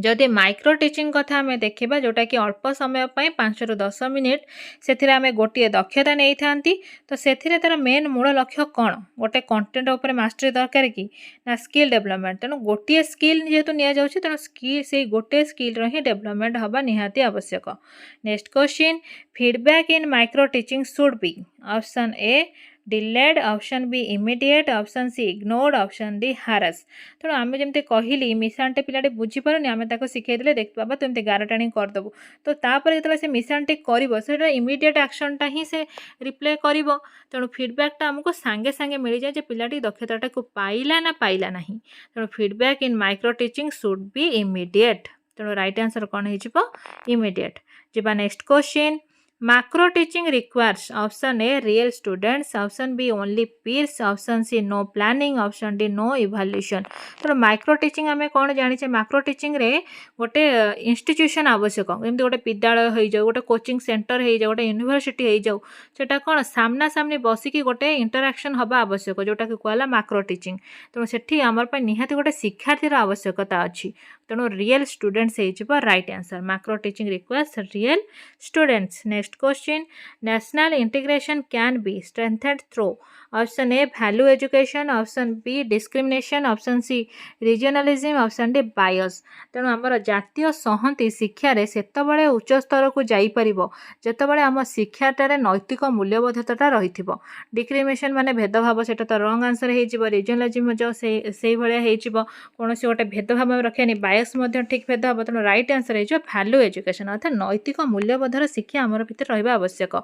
ଯଦି micro teaching କଥା ଆମେ ଦେଖିବା, ଯେଉଁଟାକି ଅଳ୍ପ ସମୟ ପାଇଁ 5 ରୁ 10 ମିନିଟ୍, ସେଥିରେ ଆମେ ଗୋଟିଏ ଦକ୍ଷତା ନେଇଥାନ୍ତି। ତ ସେଥିରେ ତା'ର ମେନ୍ ମୂଳ ଲକ୍ଷ୍ୟ କ'ଣ? ଗୋଟେ କଣ୍ଟେଣ୍ଟ ଉପରେ ମାଷ୍ଟରୀ ଦରକାର କି ନା ସ୍କିଲ୍ ଡେଭଲପମେଣ୍ଟ? ତେଣୁ ଗୋଟିଏ ସ୍କିଲ୍ ଯେହେତୁ ନିଆଯାଉଛି, ତେଣୁ ସେଇ ଗୋଟିଏ ସ୍କିଲ୍ର ହିଁ ଡେଭଲପମେଣ୍ଟ ହେବା ନିହାତି ଆବଶ୍ୟକ। Next question, feedback in micro teaching should be option A delayed, option B immediate, option C ignored, option D harass। ତେଣୁ ଆମେ ଯେମିତି କହିଲି ମିଶାଣଟେ ପିଲାଟି ବୁଝିପାରୁନି, ଆମେ ତାକୁ ଶିଖେଇଦେଲେ ଦେଖ ବାବା ତୁ ଏମିତି ଗାରଟାଣି କରିଦେବୁ, ତ ତାପରେ ଯେତେବେଳେ ସେ ମିଶାଣଟି କରିବ ସେଇଟା ଇମିଡ଼ିଏଟ୍ ଆକ୍ସନଟା ହିଁ ସେ ରିପ୍ଲେ କରିବ। ତେଣୁ ଫିଡ଼ବ୍ୟାକ୍ଟା ଆମକୁ ସାଙ୍ଗେ ସାଙ୍ଗେ ମିଳିଯାଏ ଯେ ପିଲାଟି ଦକ୍ଷତାଟାକୁ ପାଇଲା ନା ପାଇଲା ନାହିଁ। ତେଣୁ feedback in micro teaching should be immediate. ତେଣୁ ରାଇଟ୍ ଆନ୍ସର କ'ଣ ହେଇଯିବ? ଇମିଡ଼ିଏଟ୍। ଯିବା next question, macro teaching requires option A real students, option B only peers, option C no planning, option D no evaluation। तो micro teaching आम कौन जाने, micro teaching रे गोटे इंस्टीट्यूशन आवश्यक, जमी गोटे विद्यालय हो जाऊ, गोटे कोचिंग सेंटर हो जाऊ, गोटे यूनिवर्सिटी हो जाऊ, सेटा कौन सामना सामनी बसिकी गोटे इंटराक्शन हवा आवश्यक, जोटा कि कहला माइक्रो टीचिंग। तेणु सेठी आमर पर निहाती गोटे शिक्षार्थीर आवश्यकता अच्छी। तेणु रियल स्टूडेंट्स हो right answer. Micro teaching requires real students. Next question, national integration can be strengthened through option A value education, option B discrimination, option C regionalism, option D bias. तेणु आमर जातीय संहति शिक्षार सेतबेले उच्च स्तर को जाइपर जितेबाला आम शिक्षाटार नैतिक मूल्यबोधता रही। डिस्क्रिमिनेशन माने भेदभाव, सेटा तो रंग आंसर हो। रीजनलिज्म जो से भाया कौन गोटे भेदभाव रखा, बायस ठीक भेदभाव। तेणु राइट आंसर हो वैल्यू एजुकेशन, अर्थात नैतिक मूल्यबोधर शिक्षा आमर भितर रहा आवश्यक।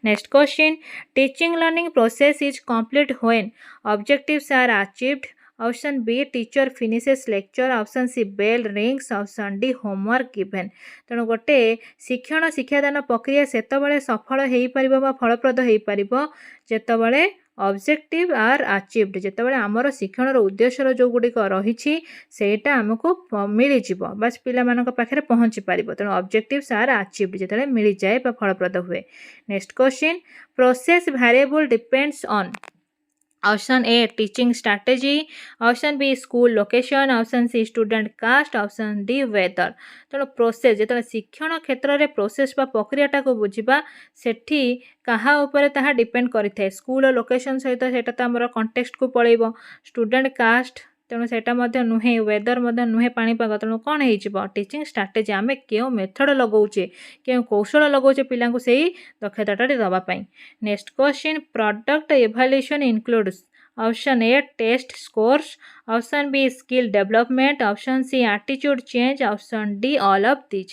Next question, teaching learning process is complete when objectives are achieved, option B teacher finishes lecture, option C bell rings, option D homework given. तेणु गोटे शिक्षण शिक्षादान प्रक्रिया सेतबेले सफल हो पार बा फलप्रद हो पार जेतबेले ऑब्जेक्टिव आर अचीव्ड, जितेबाला आमर शिक्षण उद्देश्य जो गुड़िक रही सेटा आमको मिल जाव बास पिला पाखे पहुँची पार। तेणु ऑब्जेक्टिव्स आर अचीव्ड जिते मिल जाए फलप्रद हुए। Next question, process variable depends on, option A teaching strategy, option B school location, option C student caste, option D weather. तेणु प्रोसेस जो शिक्षण क्षेत्र में प्रोसेस बा प्रक्रियाटा को बुझा सेठी कहा उपरे ताहा डिपेंड करें, स्कूल लोकेशन सहित सेटा तो आमर कंटेक्स्ट को पलैब, स्टूडेंट कास्ट तेणु सेटा नुहे, वेदर नुहे पाणीपाग। तेणु कौन हो टीचिंग स्ट्रैटेजी, आम क्यों मेथड लगाऊे, क्यों कौशल लगाऊे पिला से दक्षता दवापाई। Next question, product evaluation includes, option A test scores, option B skill development, option C attitude change, option D all of this.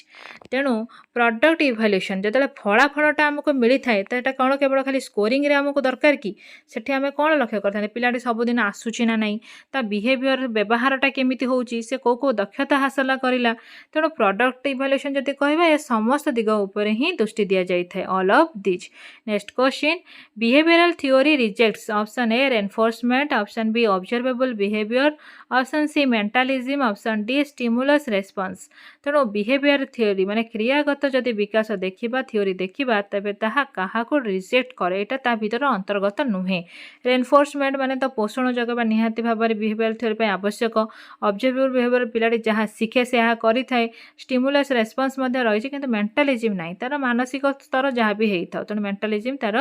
तेणु प्रोडक्ट इवैल्यूएशन जो फलाफलटा आमको मिली थाए तो कौन केवल खाली स्कोरिंग रे आमको दरकार कि सेठी आम कौन लक्ष्य करते पिलाटी सबुदिन आसूची ना नहीं, ता बिहेवियर व्यवहारटा केमिति होउची, से को दक्षता हासिल करिला। तेणु प्रोडक्ट इवैल्यूएशन जदि कहबा ए समस्त दिग उपरे ही दृष्टि दिया जाय थाए, all of this. Next question, behavioural theory rejects, option A reinforcement, option B observable behaviour, behaviour option C mentalism option D stimulus response तेणु बिहेवियर थ्योरी माने क्रियागत जदि विकास देखिबा थ्योरी देखिबा तबे ताहा काहाको रिजेक्ट करे एटा ता भीतर अंतर्गत नुहे रेनफोर्समेंट माने तो पोषण जगबा निहाती भाबरे बिहेवियर थ्योरी पे आवश्यक ऑब्जर्वेबल बिहेवियर पिलाटी जहाँ शिखे से यहाँ करि थाए स्टिमुलस रेस्पॉन्स मध्ये रही किंतु मेंटालिज्म नाही तार मानसिक स्तर जहाँ भी हेई थाउ तेणु मेंटालिज्म तार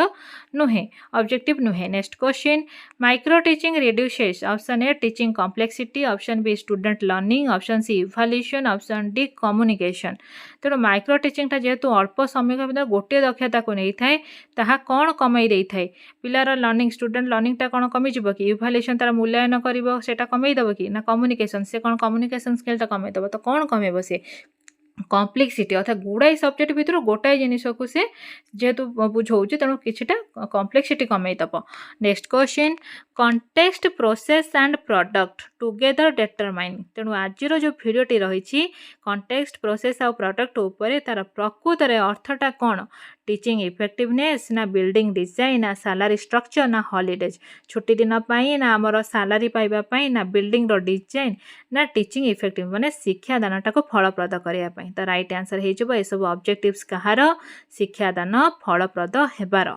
नुहे ऑब्जेक्टिव नुहे next question micro teaching reduces option A teaching complexity option B student learning option C evaluation option D communication तेणु माइक्रो टीचिंग टा जेहेतु अल्प समय भीतर गोटे दक्षता को नहीं थाए ताहा कौन कमई दे थाए पिलार लर्निंग स्टूडेंट लर्निंग टा कौन कमी जीव कि इवैल्यूएशन तार मूल्यांकन करिवो सेटा कमई दब कि ना कम्युनिकेशन से कौन कम्युनिकेशन स्किल टा कमई दब तो कौन कमेब से कम्प्लेक्सिटी अर्थात गुड़ाई सब्जेक्ट भितर गोटाए जिनिस को से जेहेतु बुझाऊँ तेणु किछिटा कम्प्लेक्सिटी कमेदब next question context process and product together determine तेणु आज जो भिडियोटी रही कंटेक्स्ट प्रोसेस आउ प्रोडक्ट उपर तार प्रकृत अर्थटा कौन टीचिंग इफेक्टिवनेस ना बिल्डिंग डिजाइन ना सैलरी स्ट्रक्चर ना हॉलीडेज छुट्टी दिन पाई ना आमर सैलरी पाइबा ना बिल्डिंग रो डिजाइन ना टीचिंग इफेक्टिव माने शिक्षादानटा को फलप्रद करने तो राइट आंसर हो सब ऑब्जेक्टिव्स कहार शिक्षादान फलप्रद हेबार।